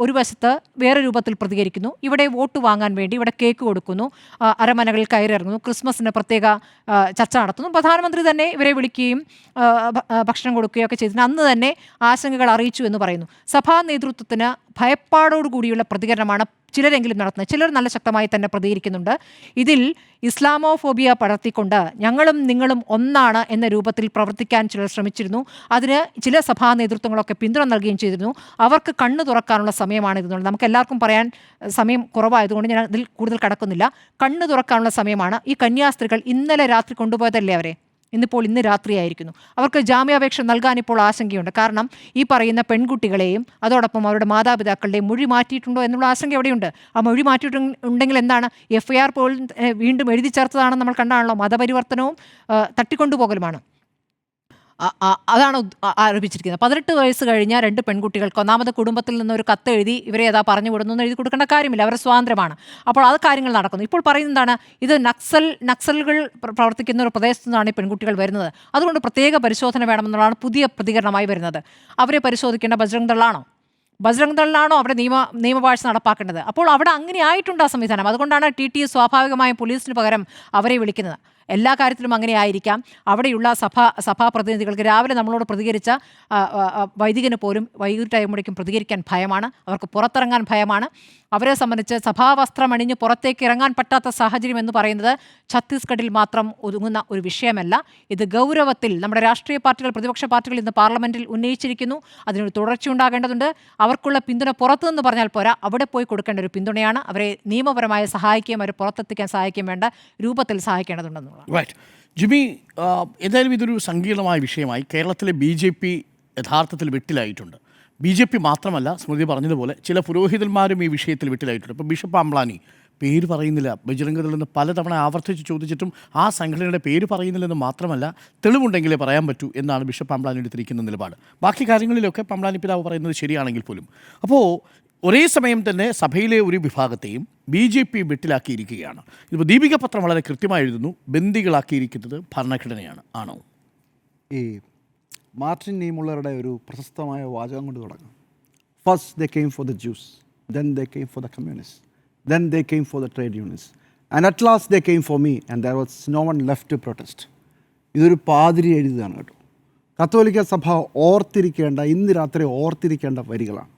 ഒരു വശത്ത് വേറെ രൂപത്തിൽ പ്രതികരിക്കുന്നു, ഇവിടെ വോട്ട് വാങ്ങാൻ വേണ്ടി ഇവിടെ കേക്ക് കൊടുക്കുന്നു, അരമനകളിൽ കയറിയിറങ്ങുന്നു, ക്രിസ്മസിന് പ്രത്യേക ചർച്ച നടത്തുന്നു. പ്രധാനമന്ത്രി തന്നെ ഇവരെ വിളിക്കുകയും ഭക്ഷണം കൊടുക്കുകയും ഒക്കെ ചെയ്തിട്ട് അന്ന് തന്നെ ആശങ്കകൾ അറിയിച്ചു എന്ന് പറയുന്നു. സഭാ നേതൃത്വത്തിന് ഭയപ്പാടോടുകൂടിയുള്ള പ്രതികരണമാണ് ചിലരെങ്കിലും നടത്തുന്നത്. ചിലർ നല്ല ശക്തമായി തന്നെ പ്രതികരിക്കുന്നുണ്ട്. ഇതിൽ ഇസ്ലാമോഫോബിയ പടർത്തിക്കൊണ്ട് ഞങ്ങളും നിങ്ങളും ഒന്നാണ് എന്ന രൂപത്തിൽ പ്രവർത്തിക്കാൻ ചിലർ ശ്രമിച്ചിരുന്നു. അതിന് ചില സഭാ നേതൃത്വങ്ങളൊക്കെ പിന്തുണ നൽകുകയും ചെയ്തിരുന്നു. അവർക്ക് കണ്ണു തുറക്കാനുള്ള സമയമാണ് ഇതെന്നുള്ളത് നമുക്ക് എല്ലാവർക്കും പറയാൻ സമയം കുറവായതുകൊണ്ട് ഞാൻ അതിൽ കൂടുതൽ കടക്കുന്നില്ല. കണ്ണു തുറക്കാനുള്ള സമയമാണ്. ഈ കന്യാസ്ത്രീകൾ ഇന്നലെ രാത്രി കൊണ്ടുപോയതല്ലേ അവരെ? ഇന്ന് രാത്രിയായിരിക്കുന്നു. അവർക്ക് ജാമ്യാപേക്ഷ നൽകാൻ ഇപ്പോൾ ആശങ്കയുണ്ട്. കാരണം ഈ പറയുന്ന പെൺകുട്ടികളെയും അതോടൊപ്പം അവരുടെ മാതാപിതാക്കളുടെയും മൊഴി മാറ്റിയിട്ടുണ്ടോ എന്നുള്ള ആശങ്ക എവിടെയുണ്ട്. ആ മൊഴി മാറ്റിയിട്ടുണ്ടെങ്കിൽ എന്താണ്? FIR പോലും വീണ്ടും എഴുതി ചേർത്തതാണെന്ന് നമ്മൾ കണ്ടാണല്ലോ. മതപരിവർത്തനവും തട്ടിക്കൊണ്ടുപോകലുമാണ്. അതാണ് ആരോപിച്ചിരിക്കുന്നത്. 18 വയസ്സ് കഴിഞ്ഞ 2 പെൺകുട്ടികൾക്ക് ഒന്നാമത് കുടുംബത്തിൽ നിന്നൊരു കത്ത് എഴുതി ഇവരെ ഏതാ പറഞ്ഞു വിടുന്നു എന്ന് എഴുതി കൊടുക്കേണ്ട കാര്യമില്ല, അവരുടെ സ്വാതന്ത്ര്യമാണ്. അപ്പോൾ അത് കാര്യങ്ങൾ നടക്കുന്നു. ഇപ്പോൾ പറയുന്നതാണ് ഇത് നക്സലുകൾ പ്രവർത്തിക്കുന്ന ഒരു പ്രദേശത്തു നിന്നാണ് ഈ പെൺകുട്ടികൾ വരുന്നത്, അതുകൊണ്ട് പ്രത്യേക പരിശോധന വേണമെന്നുള്ളതാണ് പുതിയ പ്രതികരണമായി വരുന്നത്. അവരെ പരിശോധിക്കേണ്ട ബജ്രംഗ് ദളാണോ? ബജ്രംഗ് ദളിനാണോ അവിടെ നിയമവാഴ്ച നടപ്പാക്കേണ്ടത്? അപ്പോൾ അവിടെ അങ്ങനെ ആയിട്ടുണ്ട് ആ സംവിധാനം. അതുകൊണ്ടാണ് TT സ്വാഭാവികമായും പോലീസിന് പകരം അവരെ വിളിക്കുന്നത്. എല്ലാ കാര്യത്തിലും അങ്ങനെ ആയിരിക്കാം. അവിടെയുള്ള സഭാ പ്രതിനിധികൾക്ക് രാവിലെ നമ്മളോട് പ്രതികരിച്ച വൈദികന് പോലും വൈകിട്ടാകുമ്പോഴേക്കും പ്രതികരിക്കാൻ ഭയമാണ്, അവർക്ക് പുറത്തിറങ്ങാൻ ഭയമാണ്. അവരെ സംബന്ധിച്ച് സഭാവസ്ത്രം അണിഞ്ഞ് പുറത്തേക്ക് ഇറങ്ങാൻ പറ്റാത്ത സാഹചര്യം എന്ന് പറയുന്നത് ഛത്തീസ്ഗഡിൽ മാത്രം ഒതുങ്ങുന്ന ഒരു വിഷയമല്ല. ഇത് ഗൗരവത്തിൽ നമ്മുടെ രാഷ്ട്രീയ പാർട്ടികൾ, പ്രതിപക്ഷ പാർട്ടികൾ ഇന്ന് പാർലമെന്റിൽ ഉന്നയിച്ചിരിക്കുന്നു. അതിനൊരു തുടർച്ചയുണ്ടാകേണ്ടതുണ്ട്. അവർക്കുള്ള പിന്തുണ പുറത്തുനിന്ന് പറഞ്ഞാൽ പോരാ, അവിടെ പോയി കൊടുക്കേണ്ട ഒരു പിന്തുണയാണ്. അവരെ നിയമപരമായി സഹായിക്കുകയും അവരെ പുറത്തെത്തിക്കാൻ സഹായിക്കുകയും വേണ്ട രൂപത്തിൽ സഹായിക്കേണ്ടതുണ്ടെന്നുള്ളത്. റൈറ്റ് ജിമി, എന്തായാലും ഇതൊരു സങ്കീർണമായ വിഷയമായി. കേരളത്തിലെ BJP യഥാർത്ഥത്തിൽ വെട്ടിലായിട്ടുണ്ട്. BJP മാത്രമല്ല, സ്മൃതി പറഞ്ഞതുപോലെ ചില പുരോഹിതന്മാരും ഈ വിഷയത്തിൽ വെട്ടിലായിട്ടുണ്ട്. ഇപ്പോൾ ബിഷപ്പ് അംബ്ലാനി പേര് പറയുന്നില്ല, ബജ്രംഗ് ദൾ എന്ന് പലതവണ ആവർത്തിച്ച് ചോദിച്ചിട്ടും ആ സംഘടനയുടെ പേര് പറയുന്നില്ലെന്ന് മാത്രമല്ല, തെളിവുണ്ടെങ്കിലേ പറയാൻ പറ്റൂ എന്നാണ് ബിഷപ്പ് അംബ്ലാനി എടുത്തിരിക്കുന്ന നിലപാട്. ബാക്കി കാര്യങ്ങളിലൊക്കെ അംബ്ലാനി പിതാവ് പറയുന്നത് ശരിയാണെങ്കിൽ പോലും. അപ്പോൾ ഒരേ സമയം തന്നെ സഭയിലെ ഒരു വിഭാഗത്തെയും BJP വെട്ടിലാക്കിയിരിക്കുകയാണ്. ഇപ്പോൾ ദീപിക പത്രം വളരെ കൃത്യമായി എഴുതുന്നു, ബന്ദികളാക്കിയിരിക്കുന്നത് ഭരണഘടനയാണ്. ആണോ? ഈ മാർട്ടിൻ നീമുള്ളറുടെ ഒരു പ്രശസ്തമായ വാചകം കൊണ്ട് തുടങ്ങാം. First they came for the Jews, then they came for the communist, then they came for the trade unions, and at last they came for me and there was no one left to protest. ഇതൊരു പാതിരി എഴുതിയതാണ് കേട്ടോ. കത്തോലിക്ക സഭ ഓർത്തിരിക്കേണ്ട, ഇന്ന് രാത്രി ഓർത്തിരിക്കേണ്ട വരികളാണ്.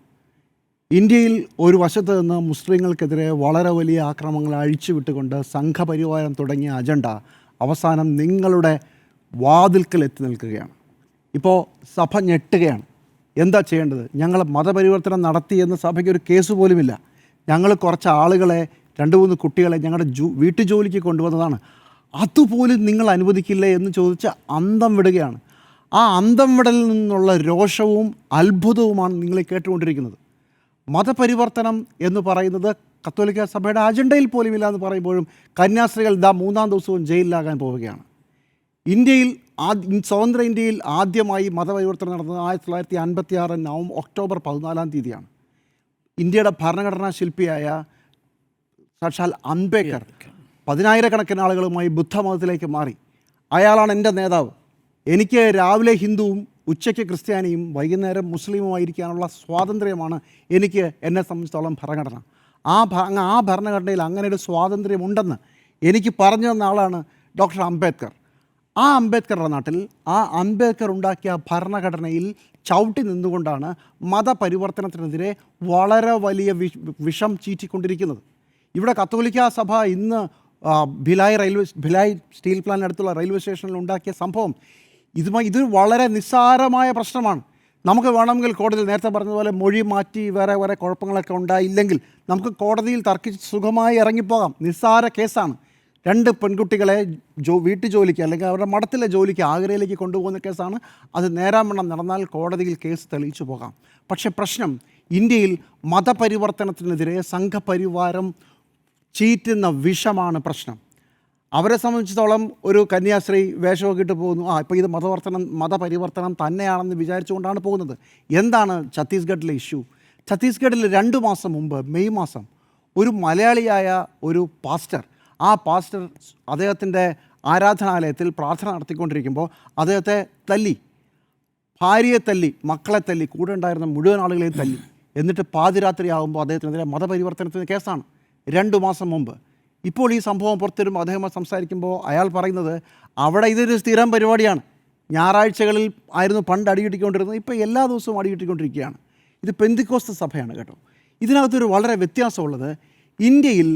ഇന്ത്യയിൽ ഒരു വശത്ത് നിന്ന് മുസ്ലിങ്ങൾക്കെതിരെ വളരെ വലിയ ആക്രമണങ്ങൾ അഴിച്ചുവിട്ടുകൊണ്ട് സംഘപരിവാരം തുടങ്ങിയ അജണ്ട അവസാനം നിങ്ങളുടെ വാതിൽക്കൽ എത്തി നിൽക്കുകയാണ്. ഇപ്പോൾ സഭ ഞെട്ടുകയാണ്. എന്താ ചെയ്യേണ്ടത്? ഞങ്ങൾ മതപരിവർത്തനം നടത്തിയെന്ന് സഭയ്ക്ക് ഒരു കേസ് പോലുമില്ല. ഞങ്ങൾ കുറച്ച് ആളുകളെ, 2-3 കുട്ടികളെ ഞങ്ങളുടെ വീട്ടുജോലിക്ക് കൊണ്ടുവന്നതാണ്, അതുപോലും നിങ്ങൾ അനുവദിക്കില്ലേ എന്ന് ചോദിച്ച് അന്തം വിടുകയാണ്. ആ അന്തം വിടലിൽ നിന്നുള്ള രോഷവും അത്ഭുതവുമാണ് നിങ്ങൾ കേട്ടുകൊണ്ടിരിക്കുന്നത്. മതപരിവർത്തനം എന്ന് പറയുന്നത് കത്തോലിക്ക സഭയുടെ അജണ്ടയിൽ പോലുമില്ല എന്ന് പറയുമ്പോഴും കന്യാസ്ത്രീകൾ 3-ാം ദിവസവും ജയിലിലാകാൻ പോവുകയാണ്. ഇന്ത്യയിൽ സ്വതന്ത്ര ഇന്ത്യയിൽ ആദ്യമായി മതപരിവർത്തനം നടന്നത് 1956 ഒക്ടോബർ 14-ാം തീയതിയാണ്. ഇന്ത്യയുടെ ഭരണഘടനാ ശില്പിയായ സാക്ഷാൽ അംബേദ്കർ 10,000-കണക്കിന് ആളുകളുമായി ബുദ്ധമതത്തിലേക്ക് മാറി. അയാളാണ് എൻ്റെ നേതാവ്. എനിക്ക് രാവിലെ ഹിന്ദുവും ഉച്ചയ്ക്ക് ക്രിസ്ത്യാനിയും വൈകുന്നേരം മുസ്ലിമുമായിരിക്കാനുള്ള സ്വാതന്ത്ര്യമാണ് എനിക്ക് എന്നെ സംബന്ധിച്ചിടത്തോളം ഭരണഘടന. ആ ഭരണഘടനയിൽ അങ്ങനെ ഒരു സ്വാതന്ത്ര്യമുണ്ടെന്ന് എനിക്ക് പറഞ്ഞു തന്ന ആളാണ് ഡോക്ടർ അംബേദ്കർ. ആ അംബേദ്കറുടെ നാട്ടിൽ ആ അംബേദ്കർ ഉണ്ടാക്കിയ ഭരണഘടനയിൽ ചവിട്ടി നിന്നുകൊണ്ടാണ് മതപരിവർത്തനത്തിനെതിരെ വളരെ വലിയ വിഷം ചീറ്റിക്കൊണ്ടിരിക്കുന്നത്. ഇവിടെ കത്തോലിക്ക സഭ ഇന്ന് ഭിലായ് സ്റ്റീൽ പ്ലാന്റിനടുത്തുള്ള റെയിൽവേ സ്റ്റേഷനിൽ ഉണ്ടാക്കിയ സംഭവം ഇത് വളരെ നിസ്സാരമായ പ്രശ്നമാണ്. നമുക്ക് വേണമെങ്കിൽ കോടതിയിൽ നേരത്തെ പറഞ്ഞതുപോലെ മൊഴി മാറ്റി വേറെ കുഴപ്പങ്ങളൊക്കെ ഉണ്ടായില്ലെങ്കിൽ നമുക്ക് കോടതിയിൽ തർക്കിച്ച് സുഖമായി ഇറങ്ങിപ്പോകാം. നിസ്സാര കേസാണ്. 2 പെൺകുട്ടികളെ വീട്ടുജോലിക്ക് അല്ലെങ്കിൽ അവരുടെ മഠത്തിലെ ജോലിക്ക് ആഗ്രയിലേക്ക് കൊണ്ടുപോകുന്ന കേസാണ്. അത് നേരാവണ്ണം നടന്നാൽ കോടതിയിൽ കേസ് തെളിയിച്ചു പോകാം. പക്ഷേ പ്രശ്നം, ഇന്ത്യയിൽ മതപരിവർത്തനത്തിനെതിരെ സംഘപരിവാരം ചീറ്റുന്ന വിഷമാണ് പ്രശ്നം. അവരെ സംബന്ധിച്ചിടത്തോളം ഒരു കന്യാസ്ത്രീ വേഷമൊക്കെ ഇട്ട് പോകുന്നു, ഇപ്പോൾ ഇത് മതപരിവർത്തനം തന്നെയാണെന്ന് വിചാരിച്ചുകൊണ്ടാണ് പോകുന്നത്. എന്താണ് ഛത്തീസ്ഗഡിലെ ഇഷ്യൂ? ഛത്തീസ്ഗഡിൽ 2 മാസം മുമ്പ് മെയ് മാസം ഒരു മലയാളിയായ ഒരു പാസ്റ്റർ, ആ പാസ്റ്റർ അദ്ദേഹത്തിൻ്റെ ആരാധനാലയത്തിൽ പ്രാർത്ഥന നടത്തിക്കൊണ്ടിരിക്കുമ്പോൾ അദ്ദേഹത്തെ തല്ലി, ഭാര്യയെ തല്ലി, മക്കളെ തല്ലി, കൂടെ ഉണ്ടായിരുന്ന മുഴുവൻ ആളുകളെയും തല്ലി. എന്നിട്ട് പാതിരാത്രിയാകുമ്പോൾ അദ്ദേഹത്തിനെതിരെ മതപരിവർത്തനത്തിന് കേസാണ് 2 മാസം മുമ്പ്. ഇപ്പോൾ ഈ സംഭവം പുറത്തുവരും അദ്ദേഹം സംസാരിക്കുമ്പോൾ അയാൾ പറയുന്നത് അവിടെ ഇതൊരു സ്ഥിരം പരിപാടിയാണ്. ഞായറാഴ്ചകളിൽ ആയിരുന്നു പണ്ട് അടികിട്ടിക്കൊണ്ടിരുന്നത്, ഇപ്പോൾ എല്ലാ ദിവസവും അടികിട്ടിക്കൊണ്ടിരിക്കുകയാണ്. ഇത് പെന്തിക്കോസ്ത് സഭയാണ് കേട്ടോ. ഇതിനകത്തൊരു വളരെ വ്യത്യാസമുള്ളത്, ഇന്ത്യയിൽ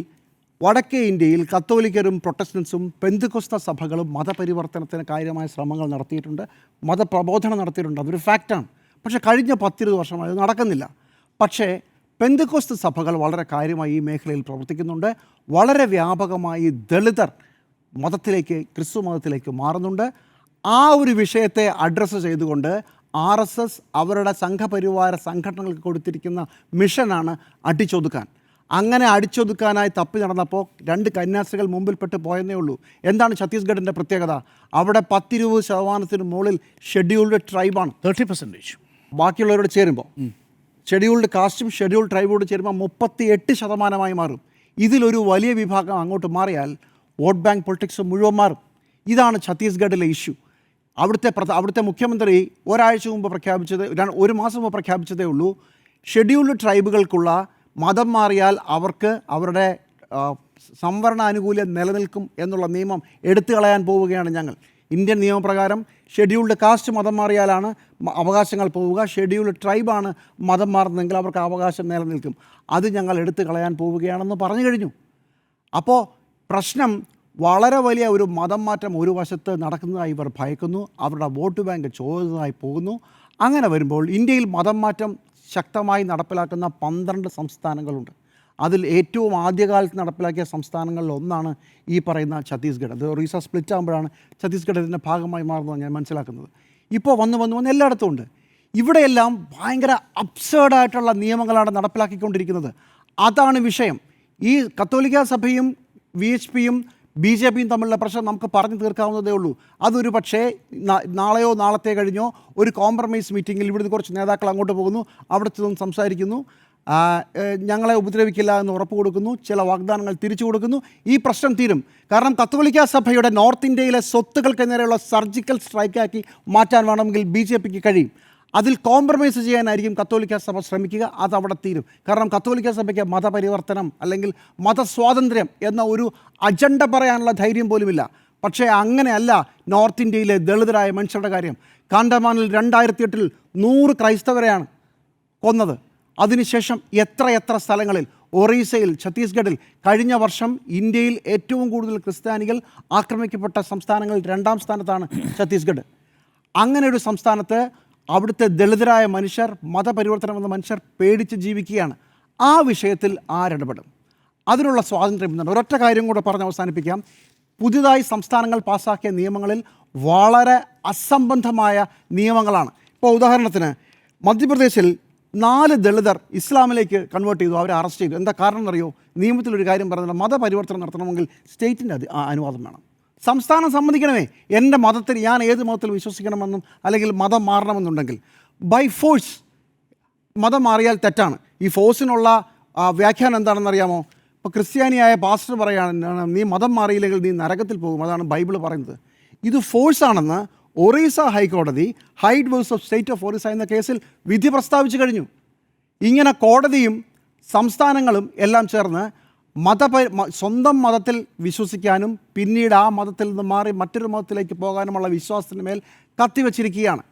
വടക്കേ ഇന്ത്യയിൽ കത്തോലിക്കരും പ്രൊട്ടസ്റ്റൻസും പെന്തിക്കോസ്ത സഭകളും മതപരിവർത്തനത്തിന് കാര്യമായ ശ്രമങ്ങൾ നടത്തിയിട്ടുണ്ട്, മതപ്രബോധനം നടത്തിയിട്ടുണ്ട്. അതൊരു ഫാക്റ്റാണ്. പക്ഷേ കഴിഞ്ഞ 10-20 വർഷമായി അത് നടക്കുന്നില്ല. പക്ഷേ പെന്തിക്കോസ്ത് സഭകൾ വളരെ കാര്യമായി ഈ മേഖലയിൽ പ്രവർത്തിക്കുന്നുണ്ട്. വളരെ വ്യാപകമായി ദളിതർ ക്രിസ്തു മതത്തിലേക്ക് മാറുന്നുണ്ട്. ആ ഒരു വിഷയത്തെ അഡ്രസ്സ് ചെയ്തുകൊണ്ട് RSS അവരുടെ സംഘപരിവാര സംഘടനകൾക്ക് കൊടുത്തിരിക്കുന്ന മിഷനാണ് അടിച്ചൊതുക്കാൻ. അങ്ങനെ അടിച്ചൊതുക്കാനായി തപ്പി നടന്നപ്പോൾ 2 കന്യാസ്ത്രീകൾ മുമ്പിൽപ്പെട്ട് പോയെന്നേ ഉള്ളൂ. എന്താണ് ഛത്തീസ്ഗഡിൻ്റെ പ്രത്യേകത? അവിടെ 10-20% മുകളിൽ ഷെഡ്യൂൾഡ് ട്രൈബാണ്. 30%. ബാക്കിയുള്ളവരോട് ചേരുമ്പോൾ ഷെഡ്യൂൾഡ് കാസ്റ്റും ഷെഡ്യൂൾഡ് ട്രൈബോട് ചേരുമ്പോൾ 38% മാറും. ഇതിലൊരു വലിയ വിഭാഗം അങ്ങോട്ട് മാറിയാൽ വോട്ട് ബാങ്ക് പൊളിറ്റിക്സ് മുഴുവൻ മാറും. ഇതാണ് ഛത്തീസ്ഗഡിലെ ഇഷ്യൂ. അവിടുത്തെ മുഖ്യമന്ത്രി ഒരാഴ്ച മുമ്പ് പ്രഖ്യാപിച്ചത്, 1 മാസം മുമ്പ് പ്രഖ്യാപിച്ചതേ ഉള്ളൂ, ഷെഡ്യൂൾഡ് ട്രൈബുകൾക്കുള്ള മതം മാറിയാൽ അവർക്ക് അവരുടെ സംവരണ ആനുകൂല്യം നിലനിൽക്കും എന്നുള്ള നിയമം എടുത്തു കളയാൻ പോവുകയാണ് ഞങ്ങൾ. ഇന്ത്യൻ നിയമപ്രകാരം ഷെഡ്യൂൾഡ് കാസ്റ്റ് മതം മാറിയാലാണ് അവകാശങ്ങൾ പോവുക. ഷെഡ്യൂൾഡ് ട്രൈബാണ് മതം മാറുന്നതെങ്കിൽ അവർക്ക് അവകാശം നിലനിൽക്കും. അത് ഞങ്ങൾ എടുത്തു കളയാൻ പോവുകയാണെന്ന് പറഞ്ഞു കഴിഞ്ഞു. അപ്പോൾ പ്രശ്നം വളരെ വലിയ ഒരു മതം മാറ്റം ഒരു വശത്ത് നടക്കുന്നതായി ഇവർ ഭയക്കുന്നു. അവരുടെ വോട്ട് ബാങ്ക് ചോരുന്നതായി പോകുന്നു. അങ്ങനെ വരുമ്പോൾ ഇന്ത്യയിൽ മതം മാറ്റം ശക്തമായി നടപ്പിലാക്കുന്ന 12 സംസ്ഥാനങ്ങളുണ്ട്. അതിൽ ഏറ്റവും ആദ്യകാലത്ത് നടപ്പിലാക്കിയ സംസ്ഥാനങ്ങളിൽ ഒന്നാണ് ഈ പറയുന്ന ഛത്തീസ്ഗഡ്. അത് ഒറീസ സ്പ്ലിറ്റ് ആകുമ്പോഴാണ് ഛത്തീസ്ഗഡ് ഇതിൻ്റെ ഭാഗമായി മാറുന്നത് ഞാൻ മനസ്സിലാക്കുന്നത്. ഇപ്പോൾ വന്ന് എല്ലായിടത്തും ഉണ്ട്. ഇവിടെയെല്ലാം ഭയങ്കര അബ്സേർഡായിട്ടുള്ള നിയമങ്ങളാണ് നടപ്പിലാക്കിക്കൊണ്ടിരിക്കുന്നത്. അതാണ് വിഷയം. ഈ കത്തോലിക്ക സഭയും VHPയും BJPയും തമ്മിലുള്ള പ്രശ്നം നമുക്ക് പറഞ്ഞു തീർക്കാവുന്നതേ ഉള്ളൂ. അതൊരു പക്ഷേ നാളെയോ നാളത്തെ കഴിഞ്ഞോ ഒരു കോംപ്രമൈസ് മീറ്റിങ്ങിൽ ഇവിടുന്ന് കുറച്ച് നേതാക്കൾ അങ്ങോട്ട് പോകുന്നു, അവിടെ ചെന്ന് സംസാരിക്കുന്നു, ഞങ്ങളെ ഉപദ്രവിക്കില്ല എന്ന് ഉറപ്പ് കൊടുക്കുന്നു, ചില വാഗ്ദാനങ്ങൾ തിരിച്ചു കൊടുക്കുന്നു, ഈ പ്രശ്നം തീരും. കാരണം കത്തോലിക്ക സഭയുടെ നോർത്ത് ഇന്ത്യയിലെ സ്വത്തുക്കൾക്ക് നേരെയുള്ള സർജിക്കൽ സ്ട്രൈക്കാക്കി മാറ്റാൻ വേണമെങ്കിൽ BJPക്ക് കഴിയും. അതിൽ കോംപ്രമൈസ് ചെയ്യാനായിരിക്കും കത്തോലിക്ക സഭ ശ്രമിക്കുക. അത് അവിടെ തീരും. കാരണം കത്തോലിക്ക സഭയ്ക്ക് മതപരിവർത്തനം അല്ലെങ്കിൽ മതസ്വാതന്ത്ര്യം എന്ന ഒരു അജണ്ട പറയാനുള്ള ധൈര്യം പോലുമില്ല. പക്ഷേ അങ്ങനെയല്ല നോർത്ത് ഇന്ത്യയിലെ ദളിതരായ മനുഷ്യരുടെ കാര്യം. കാണ്ടമാനിൽ 2008 100 ക്രൈസ്തവരെയാണ് കൊന്നത്. അതിനുശേഷം എത്ര സ്ഥലങ്ങളിൽ, ഒറീസയിൽ, ഛത്തീസ്ഗഡിൽ, കഴിഞ്ഞ വർഷം ഇന്ത്യയിൽ ഏറ്റവും കൂടുതൽ ക്രിസ്ത്യാനികൾ ആക്രമിക്കപ്പെട്ട സംസ്ഥാനങ്ങളിൽ 2ാം സ്ഥാനത്താണ് ഛത്തീസ്ഗഡ്. അങ്ങനെ ഒരു സംസ്ഥാനത്ത് അവിടുത്തെ ദളിതരായ മനുഷ്യർ, മതപരിവർത്തനം എന്ന മനുഷ്യർ പേടിച്ച് ജീവിക്കുകയാണ്. ആ വിഷയത്തിൽ ആരിടപെടും? അതിനുള്ള സ്വാതന്ത്ര്യം എന്താണ്? ഒരൊറ്റ കാര്യം കൂടെ പറഞ്ഞ് അവസാനിപ്പിക്കാം. പുതിയതായി സംസ്ഥാനങ്ങൾ പാസ്സാക്കിയ നിയമങ്ങളിൽ വളരെ അസംബന്ധമായ നിയമങ്ങളാണ്. ഇപ്പോൾ ഉദാഹരണത്തിന് മധ്യപ്രദേശിൽ 4 ദളിതർ ഇസ്ലാമിലേക്ക് കൺവേർട്ട് ചെയ്തു, അവരെ അറസ്റ്റ് ചെയ്തു. എന്താ കാരണം എന്നറിയോ? നിയമത്തിലൊരു കാര്യം പറഞ്ഞില്ല, മതപരിവർത്തനം നടത്തണമെങ്കിൽ സ്റ്റേറ്റിൻ്റെ അനുവാദം വേണം. സംസ്ഥാനം സമ്മതിക്കണമേ, എൻ്റെ മതത്തിൽ ഞാൻ ഏത് മതത്തിൽ വിശ്വസിക്കണമെന്നും അല്ലെങ്കിൽ മതം മാറണമെന്നുണ്ടെങ്കിൽ. ബൈ ഫോഴ്സ് മതം മാറിയാൽ തെറ്റാണ്. ഈ ഫോഴ്സിനുള്ള വ്യാഖ്യാനം എന്താണെന്നറിയാമോ? ഇപ്പോൾ ക്രിസ്ത്യാനിയായ പാസ്റ്റർ പറയുകയാണ്, നീ മതം മാറിയില്ലെങ്കിൽ നീ നരകത്തിൽ പോകും, അതാണ് ബൈബിൾ പറയുന്നത്. ഇത് ഫോഴ്സാണെന്ന് ഒറീസ ഹൈക്കോടതി hide versus state of Orissa എന്ന കേസിൽ വിധി പ്രസ്താവിച്ചു കഴിഞ്ഞു. ഇങ്ങനെ കോടതിയും സംസ്ഥാനങ്ങളും എല്ലാം ചേർന്ന് സ്വന്തം മതത്തിൽ വിശ്വസിക്കാനും പിന്നീട് ആ മതത്തിൽ നിന്ന് മാറി മറ്റൊരു മതത്തിലേക്ക് പോകാനുമുള്ള വിശ്വാസത്തിന് മേൽ കത്തിവെച്ചിരിക്കുകയാണ്.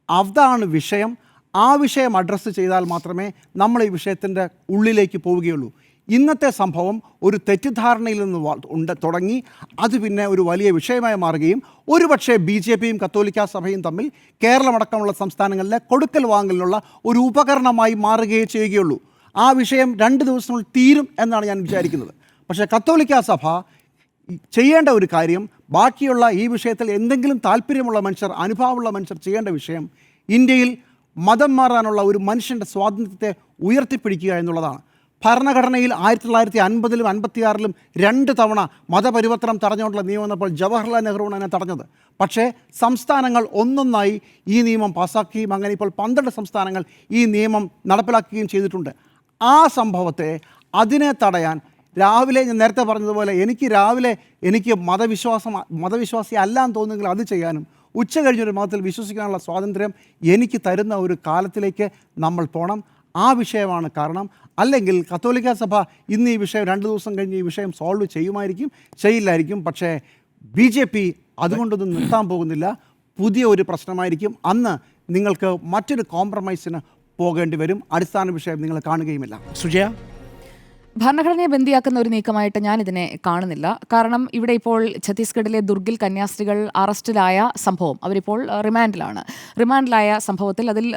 അതാണ് വിഷയം. ആ വിഷയം അഡ്രസ്സ് ചെയ്താൽ മാത്രമേ നമ്മൾ ഈ വിഷയത്തിൻ്റെ ഉള്ളിലേക്ക് പോവുകയുള്ളൂ. ഇന്നത്തെ സംഭവം ഒരു തെറ്റിദ്ധാരണയിൽ നിന്ന് തുടങ്ങി അത് പിന്നെ ഒരു വലിയ വിഷയമായി മാറുകയും ഒരുപക്ഷെ BJPയും കത്തോലിക്ക സഭയും തമ്മിൽ കേരളമടക്കമുള്ള സംസ്ഥാനങ്ങളിലെ കൊടുക്കൽ വാങ്ങലിനുള്ള ഒരു ഉപകരണമായി മാറുകയേ ചെയ്യുകയുള്ളൂ. ആ വിഷയം 2 ദിവസത്തിനുള്ളിൽ തീരും എന്നാണ് ഞാൻ വിചാരിക്കുന്നത്. പക്ഷേ കത്തോലിക്ക സഭ ചെയ്യേണ്ട ഒരു കാര്യം, ബാക്കിയുള്ള ഈ വിഷയത്തിൽ എന്തെങ്കിലും താല്പര്യമുള്ള മനുഷ്യർ, അനുഭാവമുള്ള മനുഷ്യർ ചെയ്യേണ്ട വിഷയം ഇന്ത്യയിൽ മതം മാറാനുള്ള ഒരു മനുഷ്യൻ്റെ സ്വാതന്ത്ര്യത്തെ ഉയർത്തിപ്പിടിക്കുക എന്നുള്ളതാണ്. ഭരണഘടനയിൽ 1950-ലും 1956-ലും 2 തവണ മതപരിവർത്തനം തടഞ്ഞുകൊണ്ടുള്ള നിയമം വന്നപ്പോൾ ജവഹർലാൽ നെഹ്റുവാണ് അതിനെ തടഞ്ഞത്. പക്ഷേ സംസ്ഥാനങ്ങൾ ഒന്നൊന്നായി ഈ നിയമം പാസ്സാക്കുകയും അങ്ങനെ ഇപ്പോൾ 12 സംസ്ഥാനങ്ങൾ ഈ നിയമം നടപ്പിലാക്കുകയും ചെയ്തിട്ടുണ്ട്. ആ സംഭവത്തെ, അതിനെ തടയാൻ രാവിലെ ഞാൻ നേരത്തെ പറഞ്ഞതുപോലെ എനിക്ക് മതവിശ്വാസി അല്ലാന്ന് തോന്നുമെങ്കിൽ അത് ചെയ്യാനും ഉച്ച കഴിഞ്ഞൊരു മതത്തിൽ വിശ്വസിക്കാനുള്ള സ്വാതന്ത്ര്യം എനിക്ക് തരുന്ന ഒരു കാലത്തിലേക്ക് നമ്മൾ പോകണം. ആ വിഷയമാണ് കാരണം. അല്ലെങ്കിൽ കത്തോലിക്ക സഭ ഇന്ന് ഈ വിഷയം 2 ദിവസം കഴിഞ്ഞ് ഈ വിഷയം സോൾവ് ചെയ്യുമായിരിക്കും, ചെയ്യില്ലായിരിക്കും. പക്ഷേ BJP അതുകൊണ്ടൊന്നും നിർത്താൻ പോകുന്നില്ല. പുതിയ ഒരു പ്രശ്നമായിരിക്കും. അന്ന് നിങ്ങൾക്ക് മറ്റൊരു കോംപ്രമൈസിന് പോകേണ്ടി വരും. അടിസ്ഥാന വിഷയം നിങ്ങൾ കാണുകയുമില്ല. സുജയ, ഭരണഘടനയെ ബന്ദിയാക്കുന്ന ഒരു നീക്കമായിട്ട് ഞാൻ ഇതിനെ കാണുന്നില്ല. കാരണം ഇവിടെ ഇപ്പോൾ ഛത്തീസ്ഗഡിലെ ദുർഗിൽ കന്യാസ്ത്രീകൾ അറസ്റ്റിലായ സംഭവം, അവരിപ്പോൾ റിമാൻഡിലായ സംഭവത്തിൽ അതിൽ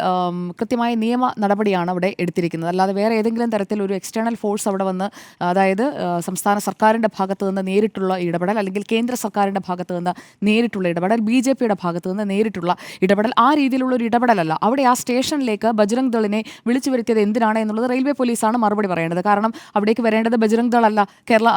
കൃത്യമായ നിയമ നടപടിയാണ് അവിടെ എടുത്തിരിക്കുന്നത്. അല്ലാതെ വേറെ ഏതെങ്കിലും തരത്തിൽ ഒരു എക്സ്റ്റേണൽ ഫോഴ്സ് അവിടെ വന്ന്, അതായത് സംസ്ഥാന സർക്കാരിൻ്റെ ഭാഗത്ത് നിന്ന് നേരിട്ടുള്ള ഇടപെടൽ, അല്ലെങ്കിൽ കേന്ദ്ര സർക്കാരിൻ്റെ ഭാഗത്ത് നിന്ന് നേരിട്ടുള്ള ഇടപെടൽ, BJPയുടെ ഭാഗത്ത് നിന്ന് നേരിട്ടുള്ള ഇടപെടൽ, ആ രീതിയിലുള്ള ഒരു ഇടപെടലല്ല. അവിടെ ആ സ്റ്റേഷനിലേക്ക് ബജ്രംഗ് ദളിനെ വിളിച്ചു വരുത്തിയത് എന്തിനാണ് എന്നുള്ളത് റെയിൽവേ പോലീസാണ് മറുപടി പറയേണ്ടത്. കാരണം അവിടേക്ക് വരേണ്ടത് ബജ്രംഗ് ദൾ അല്ല,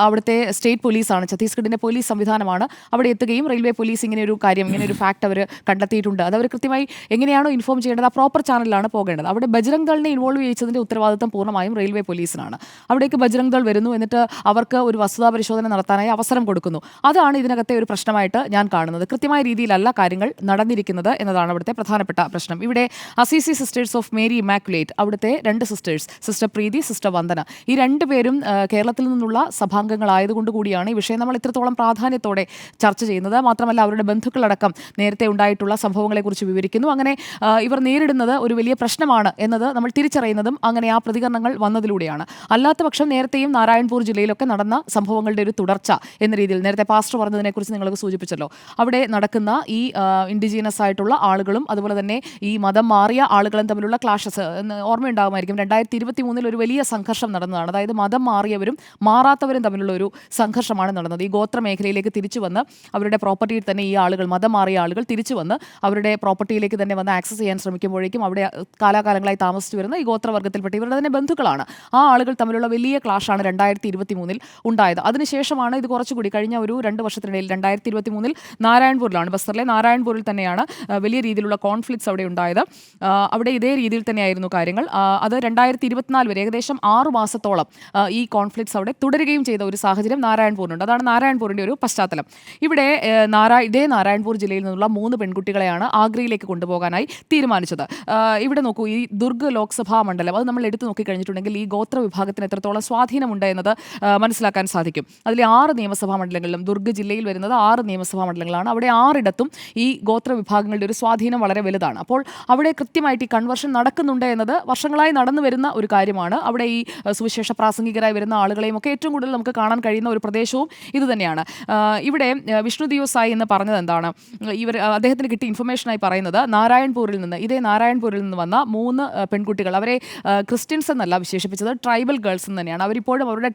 അവിടുത്തെ സ്റ്റേറ്റ് പോലീസാണ്, ഛത്തീസ്ഗഡിൻ്റെ പോലീസ് സംവിധാനമാണ്. അവിടെ എത്തുകയും റെയിൽവേ പോലീസ് ഇങ്ങനെ ഒരു ഫാക്ട് അവർ കണ്ടെത്തിയിട്ടുണ്ട്, അത് അവർ കൃത്യമായി എങ്ങനെയാണോ ഇൻഫോം ചെയ്യേണ്ടത് ആ പ്രോപ്പർ ചാനലിലാണ് പോകേണ്ടത്. അവിടെ ബജ്രംഗ് ദളിനെ ഇൻവോൾവ് ചെയ്യിച്ചതിൻ്റെ ഉത്തരവാദിത്തം പൂർണ്ണമായും റെയിൽവേ പോലീസിനാണ്. അവിടേക്ക് ബജ്രംഗ് ദൾ വരുന്നു, എന്നിട്ട് അവർക്ക് ഒരു വസ്തുതാ പരിശോധന നടത്താനായി അവസരം കൊടുക്കുന്നു. അതാണ് ഇതിനകത്തെ ഒരു പ്രശ്നമായിട്ട് ഞാൻ കാണുന്നത്. കൃത്യമായ രീതിയിലല്ല കാര്യങ്ങൾ നടന്നിരിക്കുന്നത് എന്നതാണ് അവിടുത്തെ പ്രധാനപ്പെട്ട പ്രശ്നം. ഇവിടെ Assisi sisters of Mary immaculate, അവിടുത്തെ 2 സിസ്റ്റേഴ്സ്, സിസ്റ്റർ പ്രീതി, സിസ്റ്റർ വന്ദന, ഈ 2 പേരും കേരളത്തിൽ നിന്നുള്ള സഭാംഗങ്ങളായതുകൊണ്ട് കൂടിയാണ് ഈ വിഷയം നമ്മൾ ഇത്രത്തോളം പ്രാധാന്യത്തോടെ ചർച്ച ചെയ്യുന്നത്. മാത്രമല്ല അവരുടെ ബന്ധുക്കളടക്കം നേരത്തെ ഉണ്ടായിട്ടുള്ള സംഭവങ്ങളെക്കുറിച്ച് വിവരിക്കുന്നു. അങ്ങനെ ഇവർ നേരിടുന്നത് ഒരു വലിയ പ്രശ്നമാണ് എന്നത് നമ്മൾ തിരിച്ചറിയുന്നതും അങ്ങനെ ആ പ്രതികരണങ്ങൾ വന്നതിലൂടെയാണ്. അല്ലാത്ത പക്ഷം നേരത്തെയും നാരായൺപൂർ ജില്ലയിലൊക്കെ നടന്ന സംഭവങ്ങളുടെ ഒരു തുടർച്ച എന്ന രീതിയിൽ നേരത്തെ പാസ്റ്റർ പറഞ്ഞതിനെക്കുറിച്ച് നിങ്ങൾക്ക് സൂചിപ്പിച്ചല്ലോ. അവിടെ നടക്കുന്ന ഈ ഇൻഡിജീനസ് ആയിട്ടുള്ള ആളുകളും അതുപോലെ തന്നെ ഈ മതം മാറിയ ആളുകളും തമ്മിലുള്ള ക്ലാഷസ് ഓർമ്മയുണ്ടാകുമായിരിക്കും. 2023 ഒരു വലിയ സംഘർഷം നടന്നതാണ്. അതായത് മതം മാറിയവരും മാറാത്തവരും തമ്മിലുള്ള ഒരു സംഘർഷമാണ് നടന്നത്. ഈ ഗോത്ര മേഖലയിലേക്ക് തിരിച്ചു വന്ന് അവരുടെ പ്രോപ്പർട്ടിയിൽ തന്നെ ഈ ആളുകൾ, മതം മാറിയ ആളുകൾ തിരിച്ചു വന്ന് അവരുടെ പ്രോപ്പർട്ടിയിലേക്ക് തന്നെ വന്ന് ആക്സസ് ചെയ്യാൻ ശ്രമിക്കുമ്പോഴേക്കും അവിടെ കാലാകാലങ്ങളായി താമസിച്ചു വരുന്ന ഈ ഗോത്രവർഗ്ഗത്തിൽപ്പെട്ട ഇവരുടെ തന്നെ ബന്ധുക്കളാണ്. ആ ആളുകൾ തമ്മിലുള്ള വലിയ ക്ലാഷാണ് 2023 ഉണ്ടായത്. അതിനുശേഷമാണ് ഇത് കുറച്ചുകൂടി കഴിഞ്ഞ ഒരു 2 വർഷത്തിനിടയിൽ 2023 നാരായൺപൂരിലാണ്, ബസ്തറിലെ നാരായൺപൂരിൽ തന്നെയാണ് വലിയ രീതിയിലുള്ള കോൺഫ്ലിക്ട്സ് അവിടെ ഉണ്ടായത്. അവിടെ ഇതേ രീതിയിൽ തന്നെയായിരുന്നു കാര്യങ്ങൾ. അത് 2024 വരെ ഏകദേശം 6 മാസത്തോളം ഈ കോൺഫ്ലിക്ട്സ് അവിടെ തുടരുകയും ചെയ്ത ഒരു സാഹചര്യം നാരായൺപൂരിനുണ്ട്. അതാണ് നാരായൺപൂരിൻ്റെ ഒരു പശ്ചാത്തലം. ഇവിടെ ഇതേ നാരായൺപൂർ ജില്ലയിൽ നിന്നുള്ള 3 പെൺകുട്ടികളെയാണ് ആഗ്രയിലേക്ക് കൊണ്ടുപോകാനായി തീരുമാനിച്ചത്. ഇവിടെ നോക്കൂ, ഈ ദുർഗ് ലോക്സഭാ മണ്ഡലം അത് നമ്മൾ എടുത്തു നോക്കിക്കഴിഞ്ഞിട്ടുണ്ടെങ്കിൽ ഈ ഗോത്ര വിഭാഗത്തിന് എത്രത്തോളം സ്വാധീനമുണ്ട് എന്നത് മനസ്സിലാക്കാൻ സാധിക്കും. അതിലെ 6 നിയമസഭാ മണ്ഡലങ്ങളിലും, ദുർഗ് ജില്ലയിൽ വരുന്നത് 6 നിയമസഭാ മണ്ഡലങ്ങളാണ്. അവിടെ 6ഇടത്തും ഈ ഗോത്ര വിഭാഗങ്ങളുടെ ഒരു സ്വാധീനം വളരെ വലുതാണ്. അപ്പോൾ അവിടെ കൃത്യമായിട്ട് ഈ കൺവേർഷൻ നടക്കുന്നുണ്ട് എന്നത് വർഷങ്ങളായി നടന്നു വരുന്ന ഒരു കാര്യമാണ്. അവിടെ ഈ സുവിശേഷ പ്രാസംഗികരായി വരുന്ന ആളുകളെയും ഒക്കെ ഏറ്റവും കൂടുതൽ നമുക്ക് കാണാൻ കഴിയുന്ന ഒരു പ്രദേശവും ഇത് തന്നെയാണ്. ഇവിടെ വിഷ്ണു ദിയോസായി എന്ന് പറഞ്ഞത് എന്താണ്, അദ്ദേഹത്തിന് കിട്ടിയ ഇൻഫർമേഷനായി പറയുന്നത് ഇതേ നാരായൺപൂരിൽ നിന്ന് വന്ന 3 പെൺകുട്ടികൾ, അവരെ ക്രിസ്ത്യൻസ് എന്നല്ല വിശേഷിപ്പിച്ചത്, ട്രൈബൽ ഗേൾസ് എന്ന് തന്നെയാണ്. അവരിപ്പോഴും അവരുടെ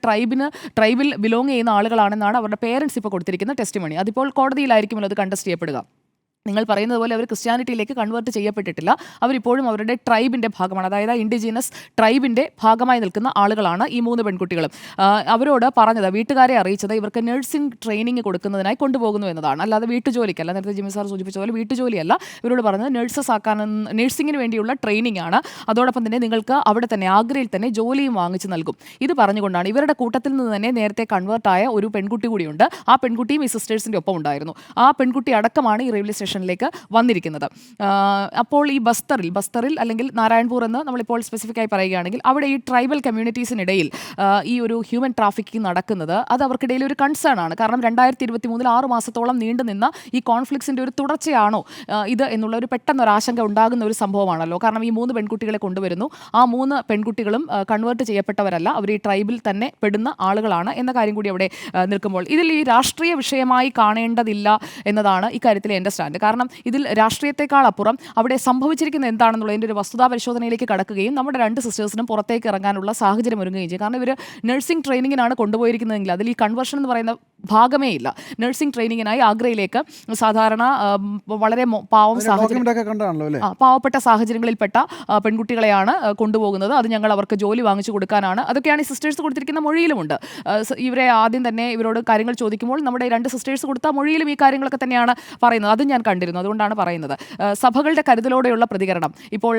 ട്രൈബിൽ ബിലോങ് ചെയ്യുന്ന ആളുകളാണെന്നാണ് അവരുടെ പേരൻസ് ഇപ്പോൾ കൊടുത്തിരിക്കുന്ന ടെസ്റ്റിമണി. അതിപ്പോൾ കോടതിയിലായിരിക്കുമല്ലോ അത് കണ്ടസ്റ്റ് ചെയ്യപ്പെടുക. നിങ്ങൾ പറയുന്നത് പോലെ അവർ ക്രിസ്ത്യാനിറ്റിയിലേക്ക് കൺവേർട്ട് ചെയ്യപ്പെട്ടിട്ടില്ല. അവരിപ്പോഴും അവരുടെ ട്രൈബിൻ്റെ ഭാഗമാണ്, അതായത് ഇൻഡിജീനസ് ട്രൈബിൻ്റെ ഭാഗമായി നിൽക്കുന്ന ആളുകളാണ് ഈ 3 പെൺകുട്ടികളും. അവരോട് പറഞ്ഞത്, വീട്ടുകാരെ അറിയിച്ചത് ഇവർക്ക് നഴ്സിംഗ് ട്രെയിനിങ് കൊടുക്കുന്നതിനായി കൊണ്ടുപോകുന്നു എന്നതാണ്, അല്ലാതെ വീട്ടുജോലിക്കല്ല. നേരത്തെ ജിമ്മി സാർ സൂചിപ്പിച്ച പോലെ വീട്ടുജോലിയല്ല. ഇവരോട് പറഞ്ഞത് നഴ്സിംഗിന് വേണ്ടിയുള്ള ട്രെയിനിങ് ആണ്. അതോടൊപ്പം തന്നെ നിങ്ങൾക്ക് അവിടെ തന്നെ ആഗ്രയിൽ തന്നെ ജോലിയും വാങ്ങിച്ച് നൽകും. ഇത് പറഞ്ഞുകൊണ്ടാണ് ഇവരുടെ കൂട്ടത്തിൽ നിന്ന് തന്നെ നേരത്തെ കൺവേർട്ടായ ഒരു പെൺകുട്ടി കൂടിയുണ്ട്. ആ പെൺകുട്ടിയും ഈ സിസ്റ്റേഴ്സിൻ്റെ ഒപ്പം ഉണ്ടായിരുന്നു. ആ പെൺകുട്ടി അടക്കമാണ് ഈ റെയിൽവേ സ്റ്റേഷനിലേക്ക് വന്നിരിക്കുന്നത്. അപ്പോൾ ഈ ബസ്തറിൽ അല്ലെങ്കിൽ നാരായൺപൂർ എന്ന് നമ്മളിപ്പോൾ സ്പെസിഫിക് ആയി പറയുകയാണെങ്കിൽ അവിടെ ഈ ട്രൈബൽ കമ്മ്യൂണിറ്റീസിനിടയിൽ ഈ ഒരു ഹ്യൂമൻ ട്രാഫിക്കിംഗ് നടക്കുന്നത് അത് അവർക്കിടയിൽ ഒരു കൺസേൺ ആണ്. കാരണം 2023 6 മാസത്തോളം നീണ്ടു നിന്ന ഈ കോൺഫ്ലിക്ട്സിൻ്റെ ഒരു തുടർച്ചയാണോ ഇത് എന്നുള്ള ഒരു പെട്ടെന്നൊരു ആശങ്ക ഉണ്ടാകുന്ന ഒരു സംഭവമാണല്ലോ. കാരണം ഈ 3 പെൺകുട്ടികളെ കൊണ്ടുവരുന്നു. ആ 3 പെൺകുട്ടികളും കൺവേർട്ട് ചെയ്യപ്പെട്ടവരല്ല, അവർ ഈ ട്രൈബിൽ തന്നെ പെടുന്ന ആളുകളാണ് എന്ന കാര്യം കൂടി അവിടെ നിൽക്കുമ്പോൾ ഇതിൽ ഈ രാഷ്ട്രീയ വിഷയമായി കാണേണ്ടതില്ല എന്നതാണ് ഇക്കാര്യത്തിലെ എൻ്റെ സ്റ്റാൻഡ്. കാരണം ഇതിൽ രാഷ്ട്രീയത്തെക്കാൾ അപ്പുറം അവിടെ സംഭവിച്ചിരിക്കുന്നത് എന്താണെന്നുള്ളതിൻ്റെ ഒരു വസ്തുതാ പരിശോധനയിലേക്ക് കടക്കുകയും നമ്മുടെ 2 സിസ്റ്റേഴ്സിനും പുറത്തേക്ക് ഇറങ്ങാനുള്ള സാഹചര്യം ഒരുങ്ങുകയും ചെയ്യും. കാരണം ഇവർ നഴ്സിംഗ് ട്രെയിനിങ്ങിനാണ് കൊണ്ടുപോയിരിക്കുന്നതെങ്കിൽ അതിൽ ഈ കൺവേർഷൻ എന്ന് പറയുന്ന ഭാഗമേ ഇല്ല. നഴ്സിംഗ് ട്രെയിനിങ്ങിനായി ആഗ്രയിലേക്ക് സാധാരണ വളരെ പാവപ്പെട്ട സാഹചര്യങ്ങളിൽപ്പെട്ട പെൺകുട്ടികളെയാണ് കൊണ്ടുപോകുന്നത്. അത് ഞങ്ങൾ അവർക്ക് ജോലി വാങ്ങിച്ചു കൊടുക്കാനാണ്. അതൊക്കെയാണ് ഈ സിസ്റ്റേഴ്സ് കൊടുത്തിരിക്കുന്ന മൊഴിയിലുമുണ്ട്. ഇവരെ ആദ്യം തന്നെ ഇവരോട് കാര്യങ്ങൾ ചോദിക്കുമ്പോൾ നമ്മുടെ 2 സിസ്റ്റേഴ്സ് കൊടുത്ത മൊഴിയിലും ഈ കാര്യങ്ങളൊക്കെ തന്നെയാണ് പറയുന്നത്. അതും ഞാൻ കണ്ടിരുന്നു, അതുകൊണ്ടാണ് പറയുന്നത്. സഭകളുടെ കരുതലോടെയുള്ള പ്രതികരണം, ഇപ്പോൾ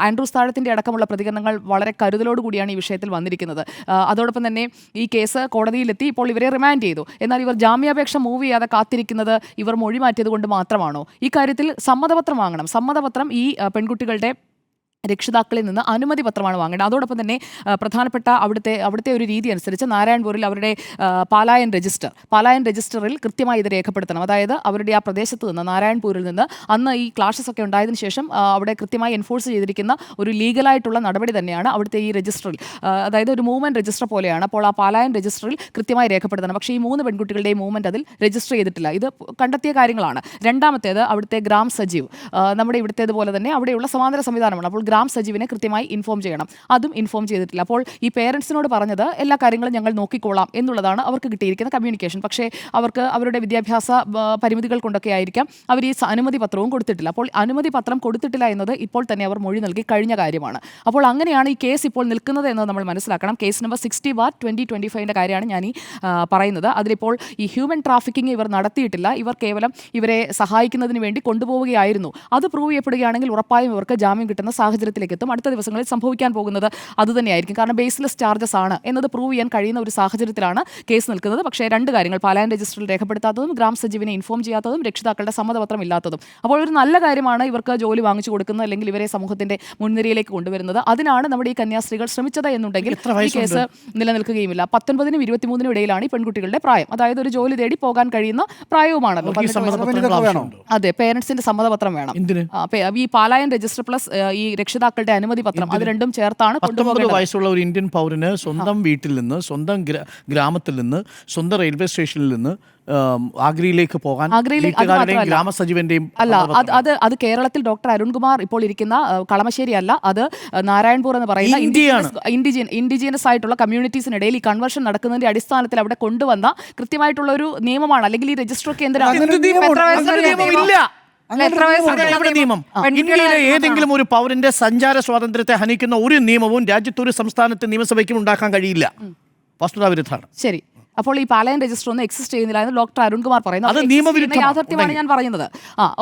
ആൻഡ്രൂസ് താഴത്തിൻ്റെ അടക്കമുള്ള പ്രതികരണങ്ങൾ വളരെ കരുതലോടുകൂടിയാണ് ഈ വിഷയത്തിൽ വന്നിരിക്കുന്നത്. അതോടൊപ്പം തന്നെ ഈ കേസ് കോടതിയിലെത്തി, ഇപ്പോൾ ഇവരെ റിമാൻഡ് ചെയ്തു. എന്നാൽ ഇവർ ജാമ്യാപേക്ഷ മൂവ് ചെയ്യാതെ കാത്തിരിക്കുന്നത് ഇവർ മൊഴി മാറ്റിയത് കൊണ്ട് മാത്രമാണോ? ഈ കാര്യത്തിൽ സമ്മതപത്രം വാങ്ങണം. സമ്മതപത്രം ഈ പെൺകുട്ടികളുടെ രക്ഷിതാക്കളിൽ നിന്ന് അനുമതി പത്രമാണ് വാങ്ങേണ്ടത്. അതോടൊപ്പം തന്നെ പ്രധാനപ്പെട്ട അവിടുത്തെ ഒരു രീതി അനുസരിച്ച് നാരായൺപൂരിൽ അവരുടെ പാലായൻ രജിസ്റ്ററിൽ കൃത്യമായി ഇത് രേഖപ്പെടുത്തണം. അതായത് അവരുടെ ആ പ്രദേശത്ത് നിന്ന്, നാരായൺപൂരിൽ നിന്ന് അന്ന് ഈ ക്ലാഷസ് ഒക്കെ ഉണ്ടായതിനു ശേഷം അവിടെ കൃത്യമായി എൻഫോഴ്സ് ചെയ്തിരിക്കുന്ന ഒരു ലീഗലായിട്ടുള്ള നടപടി തന്നെയാണ് അവിടുത്തെ ഈ രജിസ്റ്ററിൽ, അതായത് ഒരു മൂവ്മെൻറ്റ് രജിസ്റ്റർ പോലെയാണ്. അപ്പോൾ ആ പാലായൻ രജിസ്റ്ററിൽ കൃത്യമായി രേഖപ്പെടുത്തണം. പക്ഷേ ഈ 3 പെൺകുട്ടികളുടെയും മൂവ്മെൻറ്റ് അതിൽ രജിസ്റ്റർ ചെയ്തിട്ടില്ല. ഇത് കണ്ടെത്തിയ കാര്യങ്ങളാണ്. രണ്ടാമത്തേത് അവിടുത്തെ ഗ്രാം സജീവ്, നമ്മുടെ ഇവിടുത്തേതുപോലെ തന്നെ അവിടെയുള്ള സമാന്തര സംവിധാനമാണ്. അപ്പോൾ ഗ്രാം സജീവിനെ കൃത്യമായി ഇൻഫോം ചെയ്യണം. അതും ഇൻഫോം ചെയ്തിട്ടില്ല. അപ്പോൾ ഈ പേരൻസിനോട് പറഞ്ഞത് എല്ലാ കാര്യങ്ങളും ഞങ്ങൾ നോക്കിക്കോളാം എന്നുള്ളതാണ് അവർക്ക് കിട്ടിയിരിക്കുന്ന കമ്മ്യൂണിക്കേഷൻ. പക്ഷേ അവർക്ക് അവരുടെ വിദ്യാഭ്യാസ പരിമിതികൾ കൊണ്ടൊക്കെ ആയിരിക്കാം അവർ ഈ അനുമതി പത്രവും കൊടുത്തിട്ടില്ല. അപ്പോൾ അനുമതി പത്രം കൊടുത്തിട്ടില്ല എന്നത് ഇപ്പോൾ തന്നെ അവർ മൊഴി നൽകി കഴിഞ്ഞ കാര്യമാണ്. അപ്പോൾ അങ്ങനെയാണ് ഈ കേസ് ഇപ്പോൾ നിൽക്കുന്നത് എന്ന് നമ്മൾ മനസ്സിലാക്കണം. കേസ് നമ്പർ 60/2025 കാര്യമാണ് ഞാൻ ഈ പറയുന്നത്. അതിലിപ്പോൾ ഈ ഹ്യൂമൻ ട്രാഫിക്കിംഗ് ഇവർ നടത്തിയിട്ടില്ല. ഇവർ കേവലം ഇവരെ സഹായിക്കുന്നതിന് വേണ്ടി കൊണ്ടുപോവുകയായിരുന്നു. അത് പ്രൂവ് ചെയ്യപ്പെടുകയാണെങ്കിൽ ഉറപ്പായും ഇവർക്ക് ജാമ്യം കിട്ടുന്ന സാഹചര്യത്തിലേക്ക് എത്തും. അടുത്ത ദിവസങ്ങളിൽ സംഭവിക്കാൻ പോകുന്നത് അതുതന്നെയായിരിക്കും. കാരണം ബേസ്ലെസ് ചാർജസ് ആണ് എന്നത് പ്രൂവ് ചെയ്യാൻ കഴിയുന്ന ഒരു സാഹചര്യത്തിലാണ് കേസ് നിൽക്കുന്നത്. പക്ഷേ 2 കാര്യങ്ങൾ, പാലായൻ രജിസ്റ്ററിൽ രേഖപ്പെടുത്താത്തതും ഗ്രാം സജീവിനെ ഇൻഫോം ചെയ്യാത്തതും രക്ഷിതാക്കളുടെ സമ്മതപത്രം ഇല്ലാത്തതും. അപ്പോൾ ഒരു നല്ല കാര്യമാണ് ഇവർക്ക് ജോലി വാങ്ങിച്ചു കൊടുക്കുന്നത്, അല്ലെങ്കിൽ ഇവരെ സമൂഹത്തിന്റെ മുൻനിരയിലേക്ക് കൊണ്ടുവരുന്നത്. അതിനാണ് നമ്മുടെ ഈ കന്യാസ്ത്രീകൾ ശ്രമിച്ചത് എന്നുണ്ടെങ്കിൽ ഈ കേസ് നിലനിൽക്കുകയുമില്ല. 19-നും 23-നും ഇടയിലാണ് ഈ പെൺകുട്ടികളുടെ പ്രായം. അതായത് ഒരു ജോലി തേടി പോകാൻ കഴിയുന്ന പ്രായവുമാണല്ലോ. അതെ, പേരൻസിന്റെ സമ്മതപത്രം വേണം. ഈ പാലായൻ രജിസ്റ്റർ പ്ലസ് ഈ രക്ഷിതാക്കളുടെ അനുമതി പത്രം, അത് രണ്ടും ചേർത്താണ്. 19 വയസ്സുള്ള ഒരു ഇന്ത്യൻ പൗരന് സ്വന്തം വീട്ടിൽ നിന്ന്, സ്വന്തം ഗ്രാമത്തിൽ നിന്ന്, സ്വന്തം റെയിൽവേ സ്റ്റേഷനിൽ നിന്ന് ആഗ്രയിലേക്ക് പോകാൻ ഗ്രാമസജീവന്റെയും അത് കേരളത്തിൽ ഡോക്ടർ അരുൺകുമാർ ഇപ്പോൾ ഇരിക്കുന്ന കളമശ്ശേരി അല്ല, അത് നാരായൺപൂർ എന്ന് പറയുന്ന ഇൻഡിജിനസ് ആയിട്ടുള്ള കമ്മ്യൂണിറ്റീസിനിടയിൽ ഈ കൺവേർഷൻ നടക്കുന്നതിന്റെ അടിസ്ഥാനത്തിൽ അവിടെ കൊണ്ടുവന്ന കൃത്യമായിട്ടുള്ള ഒരു നിയമമാണ്. അല്ലെങ്കിൽ ഈ രജിസ്റ്റർ കേന്ദ്രം ഇന്ത്യയിലെ ഏതെങ്കിലും ഒരു പൗരന്റെ സഞ്ചാര സ്വാതന്ത്ര്യത്തെ ഹനിക്കുന്ന ഒരു നിയമവും രാജ്യത്ത് ഒരു സംസ്ഥാനത്തെ നിയമസഭയ്ക്കും ഉണ്ടാക്കാൻ കഴിയില്ല. വസ്തുതാവിരുദ്ധാണ്. ശരി, അപ്പോൾ ഈ പാലയൻ രജിസ്റ്റർ ഒന്നും എക്സിസ്റ്റ് ചെയ്യുന്നില്ല എന്ന് ഡോക്ടർ അരുൺകുമാർ പറയുന്നു. അത് അത് exist ചെയ്യുന്ന നിയമവിരുദ്ധമാണ്. യാഥാർത്ഥ്യമാണ് ഞാൻ പറയുന്നത്.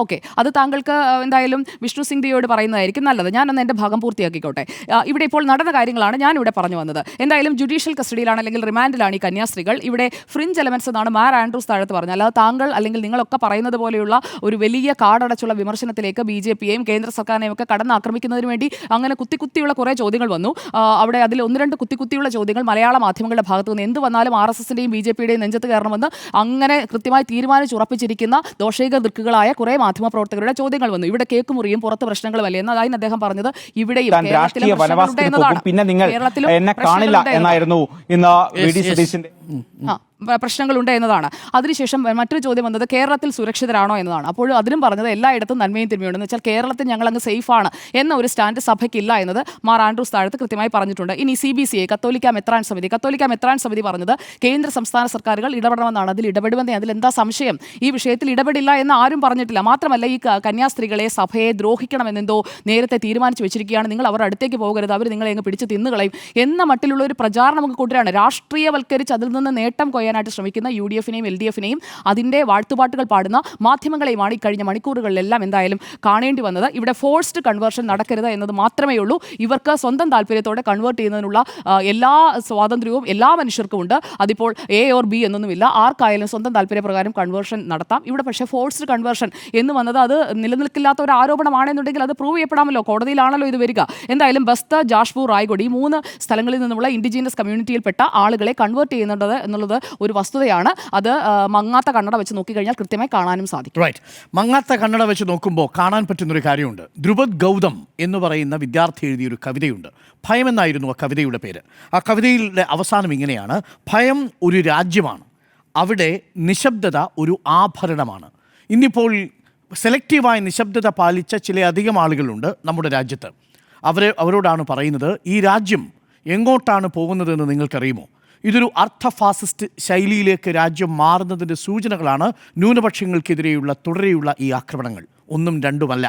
ഓക്കെ, അത് താങ്കൾക്ക് എന്തായാലും വിഷ്ണു സിംഗ് ഡിയോട് പറയുന്നതായിരിക്കും നല്ലത്. ഞാനൊന്ന് എൻ്റെ ഭാഗം പൂർത്തിയാക്കിക്കോട്ടെ. ഇവിടെ ഇപ്പോൾ നടന്ന കാര്യങ്ങളാണ് ഞാൻ ഇവിടെ പറഞ്ഞു വന്നത്. എന്തായാലും ജുഡീഷ്യൽ കസ്റ്റഡിയിലാണ് അല്ലെങ്കിൽ റിമാൻഡിലാണ് ഈ കന്യാസ്ത്രീകൾ. ഇവിടെ ഫ്രിഞ്ച് എലമെന്റ്സ് എന്നാണ് മാർ ആൻഡ്രൂസ് താഴത്ത് പറഞ്ഞത്. അല്ലാതെ താങ്കൾ അല്ലെങ്കിൽ നിങ്ങളൊക്കെ പറയുന്നത് പോലെയുള്ള ഒരു വലിയ കാടടച്ചുള്ള വിമർശനത്തിലേക്ക് BJPയെയും കേന്ദ്ര സർക്കാരിനെയും ഒക്കെ കടന്നാക്രമിക്കുന്നതിന് വേണ്ടി അങ്ങനെ കുത്തിയുള്ള കുറേ ചോദ്യങ്ങൾ വന്നു. അവിടെ അതിൽ ഒന്ന് രണ്ട് കുത്തിയുള്ള ചോദ്യങ്ങൾ മലയാള മാധ്യമങ്ങളുടെ ഭാഗത്തു നിന്ന് എന്ത് വന്നാലും RSSന്റെയും BJPയുടെയും നെഞ്ചത്ത് കയറണമെന്ന് അങ്ങനെ കൃത്യമായി തീരുമാനിച്ചുറപ്പിച്ചിരിക്കുന്ന ദോഷൈക ദൃക്കുകളായ കുറേ മാധ്യമപ്രവർത്തകരുടെ ചോദ്യങ്ങൾ വന്നു. ഇവിടെ കേക്കുമുറിയും പുറത്ത് പ്രശ്നങ്ങളുമല്ലേ എന്ന് അതിന് അദ്ദേഹം പറഞ്ഞത് ഇവിടെയും രാഷ്ട്രീയ വനവാസത്തിന് പോകും, പിന്നെ നിങ്ങൾ എന്നെ കാണില്ല എന്നായിരുന്നു ഇന്ന് VD സതീശന്റെ പ്രശ്നങ്ങളുണ്ട് എന്നതാണ്. അതിനുശേഷം മറ്റൊരു ചോദ്യം വന്നത് കേരളത്തിൽ സുരക്ഷിതരാണോ എന്നതാണ്. അപ്പോഴും അതിനും പറഞ്ഞത് എല്ലായിടത്തും നന്മയും തിന്മയുണ്ടെന്ന് വെച്ചാൽ കേരളത്തിൽ ഞങ്ങൾ അങ്ങ് സേഫാണ് എന്ന ഒരു സ്റ്റാൻഡ് സഭയ്ക്കില്ല എന്നത് മാർ ആൻഡ്രൂസ് താഴത്ത് കൃത്യമായി പറഞ്ഞിട്ടുണ്ട്. ഇനി CBCA കത്തോലിക്ക മെത്രാൻ സമിതി പറഞ്ഞത് കേന്ദ്ര സംസ്ഥാന സർക്കാരുകൾ ഇടപെടണമെന്നാണ്. അതിൽ ഇടപെടുമെന്നേ, അതിലെന്താ സംശയം? ഈ വിഷയത്തിൽ ഇടപെടില്ല എന്ന് ആരും പറഞ്ഞിട്ടില്ല. മാത്രമല്ല ഈ കന്യാസ്ത്രീകളെ സഭയെ ദ്രോഹിക്കണമെന്നെന്തോ നേരത്തെ തീരുമാനിച്ചു വെച്ചിരിക്കുകയാണ്. നിങ്ങൾ അവരുടെ അടുത്തേക്ക് പോകരുത്, അവർ നിങ്ങളെ അങ്ങ് പിടിച്ച് തിന്നുകളയും എന്ന മട്ടിലുള്ള ഒരു പ്രചാരണം നമുക്ക് കൊണ്ടുവരാണ്. രാഷ്ട്രീയവൽക്കരിച്ച് അതിൽ നിന്ന് നേട്ടം കൊയ്യാനായിട്ട് ശ്രമിക്കുന്ന UDFനെയും LDFനെയും അതിൻ്റെ വാഴ്ത്തുപാട്ടുകൾ പാടുന്ന മാധ്യമങ്ങളെയുമാണ് ഈ കഴിഞ്ഞ മണിക്കൂറുകളിലെല്ലാം എന്തായാലും കാണേണ്ടി വന്നത്. ഇവിടെ ഫോഴ്സ്ഡ് കൺവേർഷൻ നടക്കരുത് എന്നത് മാത്രമേ ഉള്ളൂ. ഇവർക്ക് സ്വന്തം താല്പര്യത്തോടെ കൺവേർട്ട് ചെയ്യുന്നതിനുള്ള എല്ലാ സ്വാതന്ത്ര്യവും എല്ലാ മനുഷ്യർക്കും ഉണ്ട്. അതിപ്പോൾ A or B എന്നൊന്നുമില്ല, ആർക്കായാലും സ്വന്തം താല്പര്യപ്രകാരം കൺവേർഷൻ നടത്താം. ഇവിടെ പക്ഷേ ഫോഴ്സ്ഡ് കൺവേർഷൻ എന്ന് വന്നത് അത് നിലനിൽക്കില്ലാത്ത ഒരു ആരോപണമാണെന്നുണ്ടെങ്കിൽ അത് പ്രൂവ് ചെയ്യപ്പെടാമല്ലോ, കോടതിയിലാണല്ലോ ഇത് വരിക. എന്തായാലും ബസ്ത, ജാഷ്പൂർ, റായ്ഗോഡ് ഈ 3 സ്ഥലങ്ങളിൽ നിന്നുള്ള ഇൻഡിജീനസ് കമ്മ്യൂണിറ്റിയിൽപ്പെട്ട ആളുകളെ കൺവേർട്ട് ചെയ്യുന്നുണ്ട് എന്നുള്ളത് ഒരു വസ്തുതയാണ്. അത് മങ്ങാത്ത കണ്ണട വെച്ച് നോക്കിക്കഴിഞ്ഞാൽ കൃത്യമായി കാണാനും സാധിക്കും. റൈറ്റ്, മങ്ങാത്ത കണ്ണട വെച്ച് നോക്കുമ്പോൾ കാണാൻ പറ്റുന്നൊരു കാര്യമുണ്ട്. ധ്രുവദ് ഗൗതം എന്ന് പറയുന്ന വിദ്യാർത്ഥി എഴുതിയൊരു കവിതയുണ്ട്. ഭയം എന്നായിരുന്നു ആ കവിതയുടെ പേര്. ആ കവിതയുടെ അവസാനം ഇങ്ങനെയാണ്: ഭയം ഒരു രാജ്യമാണ്, അവിടെ നിശബ്ദത ഒരു ആഭരണമാണ്. ഇന്നിപ്പോൾ സെലക്റ്റീവായ നിശബ്ദത പാലിച്ച ചിലയധികം ആളുകളുണ്ട് നമ്മുടെ രാജ്യത്ത്. അവരോടാണ് പറയുന്നത്, ഈ രാജ്യം എങ്ങോട്ടാണ് പോകുന്നതെന്ന് നിങ്ങൾക്കറിയുമോ? ഇതൊരു അർത്ഥ ഫാസിസ്റ്റ് ശൈലിയിലേക്ക് രാജ്യം മാറുന്നതിൻ്റെ സൂചനകളാണ് ന്യൂനപക്ഷങ്ങൾക്കെതിരെയുള്ള തുടരെയുള്ള ഈ ആക്രമണങ്ങൾ. ഒന്നും രണ്ടുമല്ല.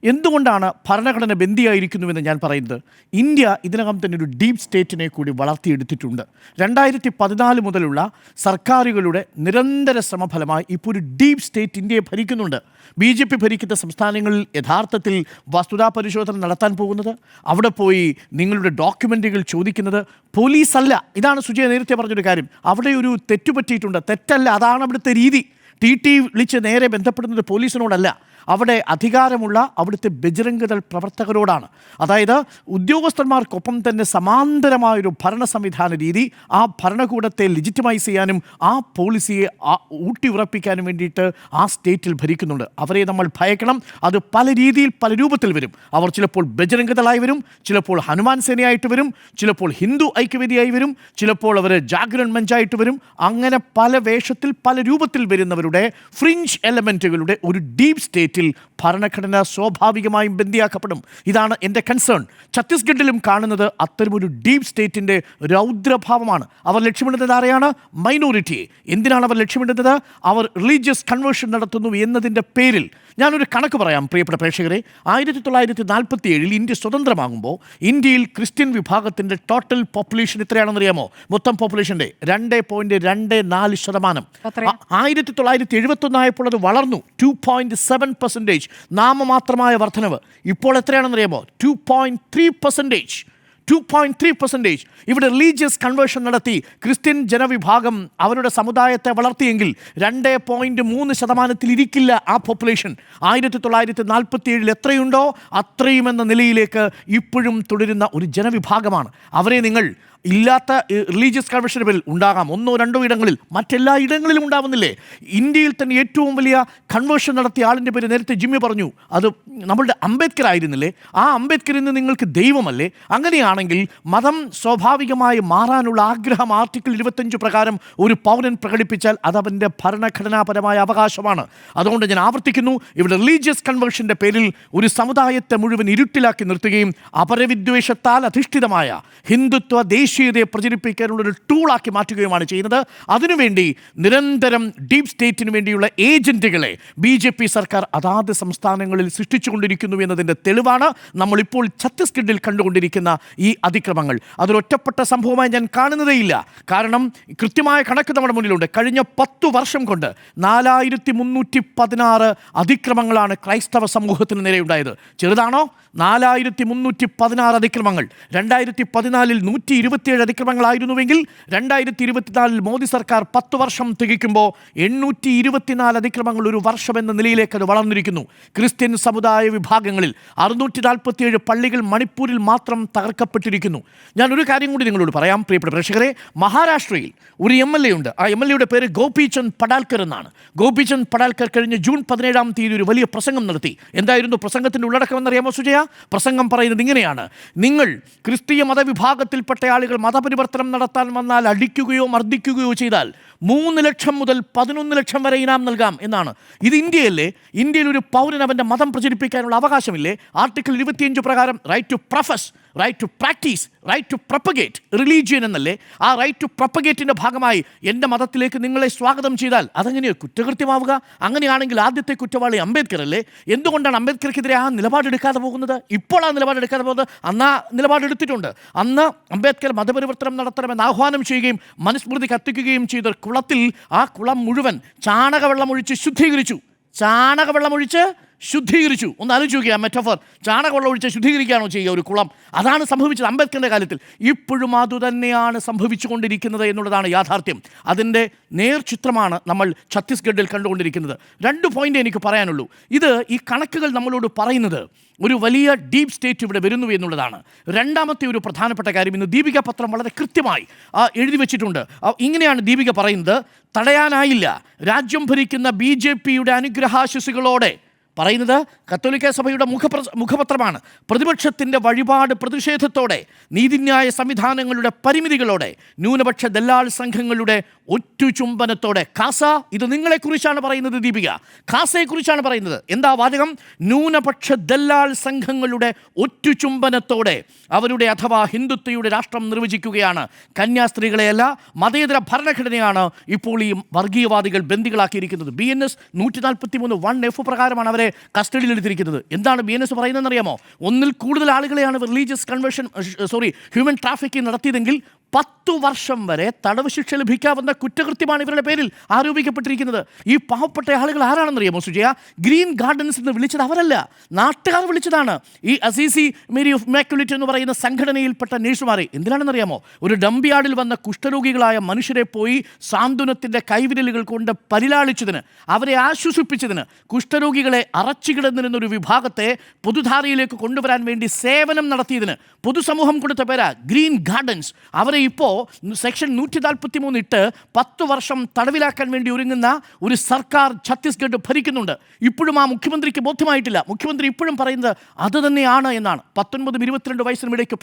എന്തുകൊണ്ടാണ് ഭരണഘടന ബന്ദിയായിരിക്കുന്നുവെന്ന് ഞാൻ പറയുന്നത്? ഇന്ത്യ ഇതിനകം തന്നെ ഒരു ഡീപ് സ്റ്റേറ്റിനെ കൂടി വളർത്തിയെടുത്തിട്ടുണ്ട്. 2014 മുതലുള്ള സർക്കാരുകളുടെ നിരന്തര ശ്രമഫലമായി ഇപ്പോൾ ഒരു ഡീപ് സ്റ്റേറ്റ് ഇന്ത്യയെ ഭരിക്കുന്നുണ്ട്. BJP ഭരിക്കുന്ന സംസ്ഥാനങ്ങളിൽ യഥാർത്ഥത്തിൽ വസ്തുതാ പരിശോധന നടത്താൻ പോകുന്നത്, അവിടെ പോയി നിങ്ങളുടെ ഡോക്യുമെൻ്റുകൾ ചോദിക്കുന്നത് പോലീസല്ല. ഇതാണ് സുജയ നേരത്തെ പറഞ്ഞൊരു കാര്യം. അവിടെ ഒരു തെറ്റുപറ്റിയിട്ടുണ്ട്, തെറ്റല്ല, അതാണ് അവിടുത്തെ രീതി. TT വിളിച്ച് നേരെ ബന്ധപ്പെടുന്നത് പോലീസിനോടല്ല, അവിടെ അധികാരമുള്ള അവിടുത്തെ ബജ്രംഗ് ദൾ പ്രവർത്തകരോടാണ്. അതായത് ഉദ്യോഗസ്ഥന്മാർക്കൊപ്പം തന്നെ സമാന്തരമായൊരു ഭരണ സംവിധാന രീതി, ആ ഭരണകൂടത്തെ ലെജിറ്റിമൈസ് ചെയ്യാനും ആ പോളിസിയെ ഊട്ടി ഉറപ്പിക്കാനും വേണ്ടിയിട്ട് ആ സ്റ്റേറ്റിൽ ഭരിക്കുന്നുണ്ട്. അവരെ നമ്മൾ ഭയക്കണം. അത് പല രീതിയിൽ പല രൂപത്തിൽ വരും. അവർ ചിലപ്പോൾ ബജ്രംഗ് ദളായി വരും, ചിലപ്പോൾ ഹനുമാൻ സേനയായിട്ട് വരും, ചിലപ്പോൾ ഹിന്ദു ഐക്യവേദിയായി വരും, ചിലപ്പോൾ അവർ ജാഗ്രൺ മഞ്ചായിട്ട് വരും. അങ്ങനെ പല വേഷത്തിൽ പല രൂപത്തിൽ വരുന്നവരുടെ ഫ്രിഞ്ച് എലമെൻറ്റുകളുടെ ഒരു ഡീപ് സ്റ്റേറ്റിൽ ഭരണഘടന സ്വാഭാവികമായും ബന്ദിയാക്കപ്പെടും. ഇതാണ് എൻ്റെ കൺസേൺ. ഛത്തീസ്ഗഡിലും കാണുന്നത് അത്തരമൊരു ഡീപ് സ്റ്റേറ്റിൻ്റെ രൗദ്രഭാവമാണ്. അവർ ലക്ഷ്യമിടുന്നത് ആരെയാണ്? മൈനോറിറ്റിയെ. എന്തിനാണ് അവർ ലക്ഷ്യമിടുന്നത്? അവർ റിലീജിയസ് കൺവേർഷൻ നടത്തുന്നു എന്നതിൻ്റെ പേരിൽ. ഞാനൊരു കണക്ക് പറയാം പ്രിയപ്പെട്ട പ്രേക്ഷകരെ. 1947 ഇന്ത്യ സ്വതന്ത്രമാകുമ്പോൾ ഇന്ത്യയിൽ ക്രിസ്ത്യൻ വിഭാഗത്തിൻ്റെ ടോട്ടൽ പോപ്പുലേഷൻ എത്രയാണെന്നറിയാമോ? മൊത്തം പോപ്പുലേഷൻ്റെ 2.24%. 1971 ആയപ്പോൾ അത് വളർന്നു 2.7%. നാമമാത്രമായ വർധനവ്. ഇപ്പോൾ എത്രയാണെന്നറിയാമോ? 2.3%. ഇവിടെ റിലീജിയസ് കൺവേർഷൻ നടത്തി ക്രിസ്ത്യൻ ജനവിഭാഗം അവരുടെ സമുദായത്തെ വളർത്തിയെങ്കിൽ 2.3% ഇരിക്കില്ല ആ പോപ്പുലേഷൻ. 1947 എത്രയുണ്ടോ അത്രയും എന്ന നിലയിലേക്ക് ഇപ്പോഴും തുടരുന്ന ഒരു ജനവിഭാഗമാണ്. അവരെ നിങ്ങൾ ഇല്ലാത്ത റിലീജിയസ് കൺവേർഷൻ ബിൽ ഉണ്ടാകാം 1-2 ഇടങ്ങളിൽ, മറ്റെല്ലാ ഇടങ്ങളിലും ഉണ്ടാവുന്നില്ലേ? ഇന്ത്യയിൽ തന്നെ ഏറ്റവും വലിയ കൺവേർഷൻ നടത്തിയ ആളിൻ്റെ പേര് നേരത്തെ ജിമ്മി പറഞ്ഞു, അത് നമ്മളുടെ അംബേദ്കർ ആയിരുന്നില്ലേ? ആ അംബേദ്കറിൽ നിന്ന് നിങ്ങൾക്ക് ദൈവമല്ലേ? അങ്ങനെയാണെങ്കിൽ മതം സ്വാഭാവികമായി മാറാനുള്ള ആഗ്രഹം ആർട്ടിക്കിൾ 25 പ്രകാരം ഒരു പൗരൻ പ്രകടിപ്പിച്ചാൽ അതവൻ്റെ ഭരണഘടനാപരമായ അവകാശമാണ്. അതുകൊണ്ട് ഞാൻ ആവർത്തിക്കുന്നു, ഇവിടെ റിലീജിയസ് കൺവേർഷൻ്റെ പേരിൽ ഒരു സമുദായത്തെ മുഴുവൻ ഇരുട്ടിലാക്കി നിർത്തുകയും അപരവിദ്വേഷത്താൽ അധിഷ്ഠിതമായ ഹിന്ദുത്വ ദേശീയതയെ പ്രചരിപ്പിക്കാനുള്ള ഒരു ടൂളാക്കി മാറ്റുകയുമാണ് ചെയ്യുന്നത്. അതിനുവേണ്ടി നിരന്തരം ഡീപ് സ്റ്റേറ്റിന് വേണ്ടിയുള്ള ഏജന്റുകളെ BJP സർക്കാർ അതാത് സംസ്ഥാനങ്ങളിൽ സൃഷ്ടിച്ചുകൊണ്ടിരിക്കുന്നു എന്നതിൻ്റെ തെളിവാണ് നമ്മളിപ്പോൾ ഛത്തീസ്ഗഡിൽ കണ്ടുകൊണ്ടിരിക്കുന്ന ഈ അതിക്രമങ്ങൾ. അതൊരൊറ്റപ്പെട്ട സംഭവമായി ഞാൻ കാണുന്നതേയില്ല. കാരണം കൃത്യമായ കണക്ക് നമ്മുടെ മുന്നിലുണ്ട്. കഴിഞ്ഞ 10 വർഷം കൊണ്ട് 4316 അതിക്രമങ്ങളാണ് ക്രൈസ്തവ സമൂഹത്തിന് നേരെയുണ്ടായത്. ചെറുതാണോ? 4316 അതിക്രമങ്ങൾ. 2014 127 അതിക്രമങ്ങളായിരുന്നുവെങ്കിൽ 2024 മോദി സർക്കാർ 10 വർഷം തികയ്ക്കുമ്പോൾ 824 അതിക്രമങ്ങൾ ഒരു വർഷം എന്ന നിലയിലേക്ക് അത് വളർന്നിരിക്കുന്നു. ക്രിസ്ത്യൻ സമുദായ വിഭാഗങ്ങളിൽ 647 പള്ളികൾ മണിപ്പൂരിൽ മാത്രം തകർക്കപ്പെട്ടിരിക്കുന്നു. ഞാനൊരു കാര്യം കൂടി നിങ്ങളോട് പറയാം പ്രിയപ്പെട്ട പ്രേക്ഷകരെ. മഹാരാഷ്ട്രയിൽ ഒരു MLA ഉണ്ട്. ആ MLA പേര് ഗോപീചന്ദ് പടാൽക്കർ എന്നാണ്. ഗോപീചന്ദ് പടാൽക്കർ കഴിഞ്ഞ ജൂൺ 17-ാം തീയതി ഒരു വലിയ പ്രസംഗം നടത്തി. എന്തായിരുന്നു പ്രസംഗത്തിൻ്റെ ഉള്ളടക്കം എന്നറിയാമോ സുജയ? പ്രസംഗം പറയുന്നത് ഇങ്ങനെയാണ്: നിങ്ങൾ ക്രിസ്തീയ മതവിഭാഗത്തിൽപ്പെട്ട ആളുകൾ മതപരിവർത്തനം നടത്താൻ വന്നാൽ അടിക്കുകയോ മർദ്ദിക്കുകയോ ചെയ്താൽ 3 ലക്ഷം മുതൽ 11 ലക്ഷം വരെ ഇനാം നൽകാം എന്നാണ്. ഇത് ഇന്ത്യയല്ലേ? ഇന്ത്യയിൽ ഒരു പൗരൻ അവൻ്റെ മതം പ്രചരിപ്പിക്കാനുള്ള അവകാശമില്ലേ? ആർട്ടിക്കിൾ 25 പ്രകാരം right to profess, right to practice, right to propagate religion എന്നല്ലേ? ആ റൈറ്റ് ടു പ്രൊപ്പഗേറ്റിൻ്റെ ഭാഗമായി എൻ്റെ മതത്തിലേക്ക് നിങ്ങളെ സ്വാഗതം ചെയ്താൽ അതെങ്ങനെയോ കുറ്റകൃത്യമാവുക? അങ്ങനെയാണെങ്കിൽ ആദ്യത്തെ കുറ്റവാളി അംബേദ്കർ അല്ലേ? എന്തുകൊണ്ടാണ് അംബേദ്കർക്കെതിരെ ആ നിലപാടെടുക്കാതെ പോകുന്നത്? ഇപ്പോൾ ആ നിലപാടെടുക്കാതെ പോകുന്നത്? അന്ന് ആ നിലപാടെടുത്തിട്ടുണ്ട്. അന്ന് അംബേദ്കർ മതപരിവർത്തനം നടത്തണമെന്ന് ആഹ്വാനം ചെയ്യുകയും മനുസ്മൃതി കത്തിക്കുകയും ചെയ്ത കുളത്തിൽ ആ കുളം മുഴുവൻ ചാണകവെള്ളമൊഴിച്ച് ശുദ്ധീകരിച്ചു. ഒന്ന് ആലോചിക്കുക മെറ്റഫോർ. ചാണകവെള്ളം ഒഴിച്ച് ശുദ്ധീകരിക്കുകയാണോ ചെയ്യുക ഒരു കുളം? അതാണ് സംഭവിച്ചത് അംബേദ്കറിൻ്റെ കാലത്തിൽ. ഇപ്പോഴും അതുതന്നെയാണ് സംഭവിച്ചുകൊണ്ടിരിക്കുന്നത് എന്നുള്ളതാണ് യാഥാർത്ഥ്യം. അതിൻ്റെ നേർചിത്രമാണ് നമ്മൾ ഛത്തീസ്ഗഡിൽ കണ്ടുകൊണ്ടിരിക്കുന്നത്. 2 പോയിന്റ് എനിക്ക് പറയാനുള്ളൂ. ഈ കണക്കുകൾ നമ്മളോട് പറയുന്നത് ഒരു വലിയ ഡീപ് സ്റ്റേറ്റ് ഇവിടെ വരുന്നു എന്നുള്ളതാണ്. രണ്ടാമത്തെ ഒരു പ്രധാനപ്പെട്ട കാര്യം, ഇന്ന് ദീപിക പത്രം വളരെ കൃത്യമായി എഴുതി വെച്ചിട്ടുണ്ട്. ഇങ്ങനെയാണ് ദീപിക പറയുന്നത്: തടയാനായില്ല. രാജ്യം ഭരിക്കുന്ന BJPയുടെ അനുഗ്രഹാശിസുകളോടെ പറയുന്നത് കത്തോലിക്ക സഭയുടെ മുഖപത്രമാണ്. പ്രതിപക്ഷത്തിൻ്റെ വഴിപാട് പ്രതിഷേധത്തോടെ, നീതിന്യായ സംവിധാനങ്ങളുടെ പരിമിതികളോടെ, ന്യൂനപക്ഷ ദല്ലാൾ സംഘങ്ങളുടെ ഒറ്റുചുംബനത്തോടെ. ഖാസ, ഇത് നിങ്ങളെക്കുറിച്ചാണ് പറയുന്നത് ദീപിക. ഖാസയെക്കുറിച്ചാണ് പറയുന്നത്. എന്താ വാചകം? ന്യൂനപക്ഷ ദല്ലാൾ സംഘങ്ങളുടെ ഒറ്റുചുംബനത്തോടെ അവരുടെ അഥവാ ഹിന്ദുത്വയുടെ രാഷ്ട്രം നിർവചിക്കുകയാണ്. കന്യാസ്ത്രീകളെയല്ല, മതേതര ഭരണഘടനയാണ് ഇപ്പോൾ ഈ വർഗീയവാദികൾ ബന്ദികളാക്കിയിരിക്കുന്നത്. BNS 143(1)F പ്രകാരമാണ് അവരെ കസ്റ്റഡിയിൽ എടുത്തിരിക്കുന്നത്. എന്താണ് BNS പറയുന്നതെന്ന് അറിയാമോ? 1-ൽ കൂടുതൽ ആളുകളെയാണ് ഹ്യൂമൻ ട്രാഫിക്കിംഗ് നടത്തിയതെങ്കിൽ 10 വർഷം വരെ തടവ് ശിക്ഷ ലഭിക്കാവുന്ന കുറ്റകൃത്യമാണ് ഇവരുടെ പേരിൽ ആരോപിക്കപ്പെട്ടിരിക്കുന്നത്. ഈ പാവപ്പെട്ട ആളുകൾ ആരാണെന്നറിയാമോ സുജയ? ഗ്രീൻ ഗാർഡൻസ് എന്ന് വിളിച്ചത് അവരല്ല, നാട്ടുകാർ വിളിച്ചതാണ്. ഈ അസീസി മേരി ഓഫ് ഇമാക്കുലേറ്റ് എന്ന് പറയുന്ന സംഘടനയിൽപ്പെട്ട നേഴ്സുമാരെ. എന്തിനാണെന്നറിയാമോ? ഒരു ഡംപിയാർഡിൽ വന്ന കുഷ്ഠരോഗികളായ മനുഷ്യരെ പോയി സാന്ത്വനത്തിൻ്റെ കൈവിരലുകൾ കൊണ്ട് പരിലാളിച്ചതിന്, അവരെ ആശ്വസിപ്പിച്ചതിന്, കുഷ്ഠരോഗികളെ അറച്ചുകിടന്നിരുന്നൊരു വിഭാഗത്തെ പൊതുധാരയിലേക്ക് കൊണ്ടുവരാൻ വേണ്ടി സേവനം നടത്തിയതിന് പൊതുസമൂഹം കൊടുത്ത പേരാ ഗ്രീൻ ഗാർഡൻസ്. അവരെ ഇപ്പോൾ സെക്ഷൻ 143 ഇട്ട് 10 വർഷം തടവിലാക്കാൻ വേണ്ടി ഒരുങ്ങുന്ന ഒരു സർക്കാർ ഛത്തീസ്ഗഡ് ഭരിക്കുന്നുണ്ട്. ഇപ്പോഴും ആ മുഖ്യമന്ത്രിക്ക് ബോധ്യമായിട്ടില്ല. മുഖ്യമന്ത്രി ഇപ്പോഴും പറയുന്നത് അത് തന്നെയാണ് എന്നാണ്. 19-22 വയസ്സിനും ഇടയ്ക്ക്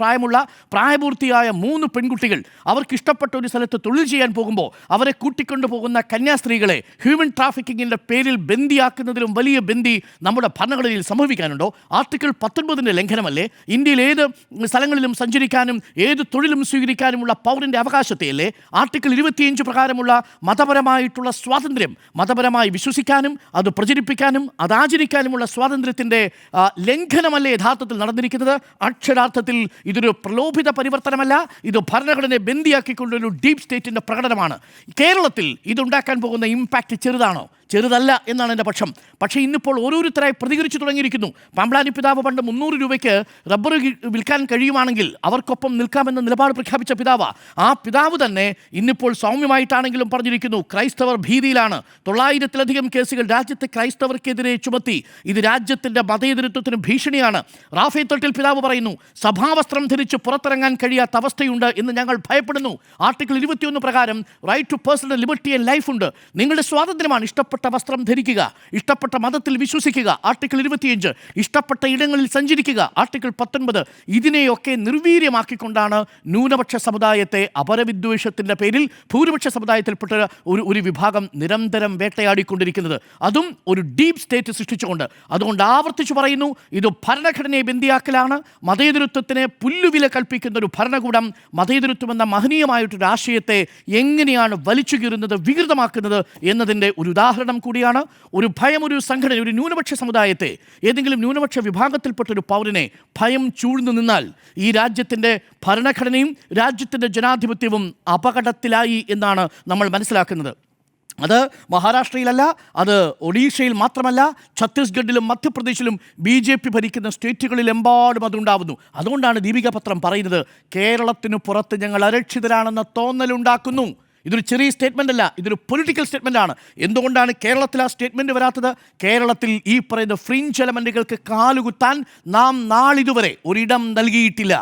പ്രായപൂർത്തിയായ 3 പെൺകുട്ടികൾ അവർക്ക് ഇഷ്ടപ്പെട്ട ഒരു സ്ഥലത്ത് തൊഴിൽ ചെയ്യാൻ പോകുമ്പോൾ അവരെ കൂട്ടിക്കൊണ്ടു പോകുന്ന കന്യാസ്ത്രീകളെ ഹ്യൂമൻ ട്രാഫിക്കിങ്ങിൻ്റെ പേരിൽ ബന്ദിയാക്കുന്നതിലും വലിയ ബന്ദി നമ്മുടെ ഭരണഘടനയിൽ സംഭവിക്കാനുണ്ടോ? ആർട്ടിക്കിൾ 19 ലംഘനമല്ലേ? ഇന്ത്യയിൽ ഏത് സ്ഥലങ്ങളിലും സഞ്ചരിക്കാനും ഏത് തൊഴിലും സ്വീകരിക്കാനുമുള്ള പൗരൻ്റെ അവകാശത്തെയല്ലേ? ആർട്ടിക്കിൾ 25 പ്രകാരമുള്ള മതപരമായിട്ടുള്ള സ്വാതന്ത്ര്യം, മതപരമായി വിശ്വസിക്കാനും അത് പ്രചരിപ്പിക്കാനും അത് ആചരിക്കാനുമുള്ള സ്വാതന്ത്ര്യത്തിൻ്റെ ലംഘനമല്ലേ യഥാർത്ഥത്തിൽ നടന്നിരിക്കുന്നത്? അക്ഷരാർത്ഥത്തിൽ ഇതൊരു പ്രലോഭിത പരിവർത്തനമല്ല, ഇത് ഭരണഘടനയെ ബന്ദിയാക്കിക്കൊണ്ടൊരു ഡീപ് സ്റ്റേറ്റിൻ്റെ പ്രകടനമാണ്. കേരളത്തിൽ ഇതുണ്ടാക്കാൻ പോകുന്ന ഇമ്പാക്റ്റ് ചെറുതാണോ? ചെറുതല്ല എന്നാണ് എൻ്റെ പക്ഷം. പക്ഷേ ഇന്നിപ്പോൾ ഓരോരുത്തരായി പ്രതികരിച്ചു തുടങ്ങിയിരിക്കുന്നു. പാമ്പ്ലാനി പിതാവ് പണ്ട് 300 രൂപയ്ക്ക് റബ്ബർ വിൽക്കാൻ കഴിയുവാണെങ്കിൽ അവർക്കൊപ്പം നിൽക്കാമെന്ന നിലപാട് പ്രഖ്യാപിച്ച പിതാവ്. ആ പിതാവ് തന്നെ ഇന്നിപ്പോൾ സൗമ്യമായിട്ടാണെങ്കിലും പറഞ്ഞിരിക്കുന്നു, ക്രൈസ്തവർ ഭീതിയിലാണ്. 900-ലധികം കേസുകൾ രാജ്യത്തെ ക്രൈസ്തവർക്കെതിരെ ചുമത്തി. ഇത് രാജ്യത്തിൻ്റെ മതേതരത്വത്തിന് ഭീഷണിയാണ്. റാഫേ തട്ടിൽ പിതാവ് പറയുന്നു, സഭാവസ്ത്രം ധരിച്ച് പുറത്തിറങ്ങാൻ കഴിയാത്ത അവസ്ഥയുണ്ട് എന്ന് ഞങ്ങൾ ഭയപ്പെടുന്നു. ആർട്ടിക്കിൾ 21 പ്രകാരം right to personal liberty and life ഉണ്ട്. നിങ്ങളുടെ സ്വാതന്ത്ര്യമാണ് ഇഷ്ടപ്പെട്ട വസ്ത്രം ധരിക്കുക, ഇഷ്ടപ്പെട്ട മതത്തിൽ വിശ്വസിക്കുക. ആർട്ടിക്കിൾ 25 ഇഷ്ടപ്പെട്ട ഇടങ്ങളിൽ സഞ്ചരിക്കുക. ആർട്ടിക്കിൾ 19 ഇതിനെയൊക്കെ നിർവീര്യമാക്കിക്കൊണ്ടാണ് ന്യൂനപക്ഷ സമുദായം സമുദായത്തെ അപരവിദ്വേഷത്തിൻ്റെ പേരിൽ ഭൂരിപക്ഷ സമുദായത്തിൽപ്പെട്ട ഒരു വിഭാഗം നിരന്തരം വേട്ടയാടിക്കൊണ്ടിരിക്കുന്നത്, അതും ഒരു ഡീപ് സ്റ്റേറ്റ് സൃഷ്ടിച്ചുകൊണ്ട്. അതുകൊണ്ട് ആവർത്തിച്ചു പറയുന്നു, ഇത് ഭരണഘടനയെ ബന്ദിയാക്കലാണ്. മതേതരത്വത്തിന് പുല്ലുവില കൽപ്പിക്കുന്ന ഒരു ഭരണകൂടം മതേതരത്വം എന്ന മഹനീയമായിട്ടൊരു ആശയത്തെ എങ്ങനെയാണ് വലിച്ചു കീറുന്നത്, വികൃതമാക്കുന്നത് എന്നതിൻ്റെ ഒരു ഉദാഹരണം കൂടിയാണ്. ഒരു ഭയം, ഒരു സംഘടന, ഒരു ന്യൂനപക്ഷ സമുദായത്തെ, ഏതെങ്കിലും ന്യൂനപക്ഷ വിഭാഗത്തിൽപ്പെട്ട ഒരു പൗരനെ ഭയം ചൂഴ്ന്നു നിന്നാൽ ഈ രാജ്യത്തിൻ്റെ ഭരണഘടനയും രാജ്യത്തിൻ്റെ ജനാധിപത്യവും അപകടത്തിലായി എന്നാണ് നമ്മൾ മനസ്സിലാക്കുന്നത്. അത് മഹാരാഷ്ട്രയിലല്ല, അത് ഒഡീഷയിൽ മാത്രമല്ല, ഛത്തീസ്ഗഡിലും മധ്യപ്രദേശിലും BJP ഭരിക്കുന്ന സ്റ്റേറ്റുകളിലെമ്പാടും അതുണ്ടാവുന്നു. അതുകൊണ്ടാണ് ദീപിക പത്രം പറയുന്നത്, കേരളത്തിന് പുറത്ത് ഞങ്ങൾ അരക്ഷിതരാണെന്ന തോന്നലുണ്ടാക്കുന്നു. ഇതൊരു ചെറിയ സ്റ്റേറ്റ്മെൻ്റ് അല്ല, ഇതൊരു പൊളിറ്റിക്കൽ സ്റ്റേറ്റ്മെൻ്റ് ആണ്. എന്തുകൊണ്ടാണ് കേരളത്തിൽ ആ സ്റ്റേറ്റ്മെൻറ്റ് വരാത്തത്? കേരളത്തിൽ ഈ പറയുന്ന ഫ്രിഞ്ച് എലമെൻറ്റുകൾക്ക് കാലുകുത്താൻ നാം നാളിതുവരെ ഒരിടം നൽകിയിട്ടില്ല.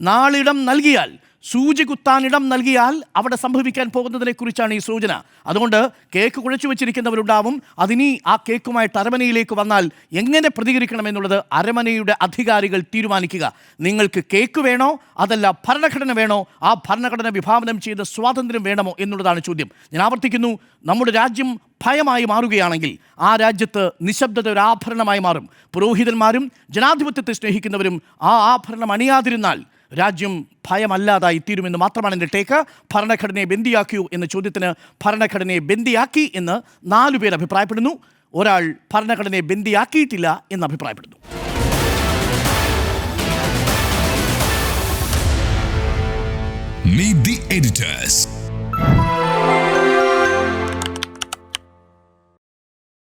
നാളിടം നൽകിയാൽ, സൂചി കുത്താനിടം നൽകിയാൽ അവിടെ സംഭവിക്കാൻ പോകുന്നതിനെക്കുറിച്ചാണ് ഈ സൂചന. അതുകൊണ്ട് കേക്ക് കുഴച്ചു വെച്ചിരിക്കുന്നവരുണ്ടാവും. അതിനി ആ കേക്കുമായിട്ട് അരമനയിലേക്ക് വന്നാൽ എങ്ങനെ പ്രതികരിക്കണമെന്നുള്ളത് അരമനയുടെ അധികാരികൾ തീരുമാനിക്കുക. നിങ്ങൾക്ക് കേക്ക് വേണോ, അതല്ല ഭരണഘടന വേണോ, ആ ഭരണഘടന വിഭാവനം ചെയ്ത സ്വാതന്ത്ര്യം വേണമോ എന്നുള്ളതാണ് ചോദ്യം. ഞാൻ ആവർത്തിക്കുന്നു, നമ്മുടെ രാജ്യം ഭയമായി മാറുകയാണെങ്കിൽ ആ രാജ്യത്ത് നിശബ്ദത ഒരു ആഭരണമായി മാറും. പുരോഹിതന്മാരും ജനാധിപത്യത്തെ സ്നേഹിക്കുന്നവരും ആ ആഭരണം അണിയാതിരുന്നാൽ രാജ്യം ഭയമല്ലാതായി തീരുമെന്ന് മാത്രമാണ് എൻ്റെ ടേക്ക്. ഭരണഘടനയെ ബന്ദിയാക്കിയോ എന്ന ചോദ്യത്തിന് ഭരണഘടനയെ ബന്ദിയാക്കി എന്ന് 4 പേർ അഭിപ്രായപ്പെടുന്നു. ഒരാൾ ഭരണഘടനയെ ബന്ദിയാക്കിയിട്ടില്ല എന്ന് അഭിപ്രായപ്പെടുന്നു. Meet the editors.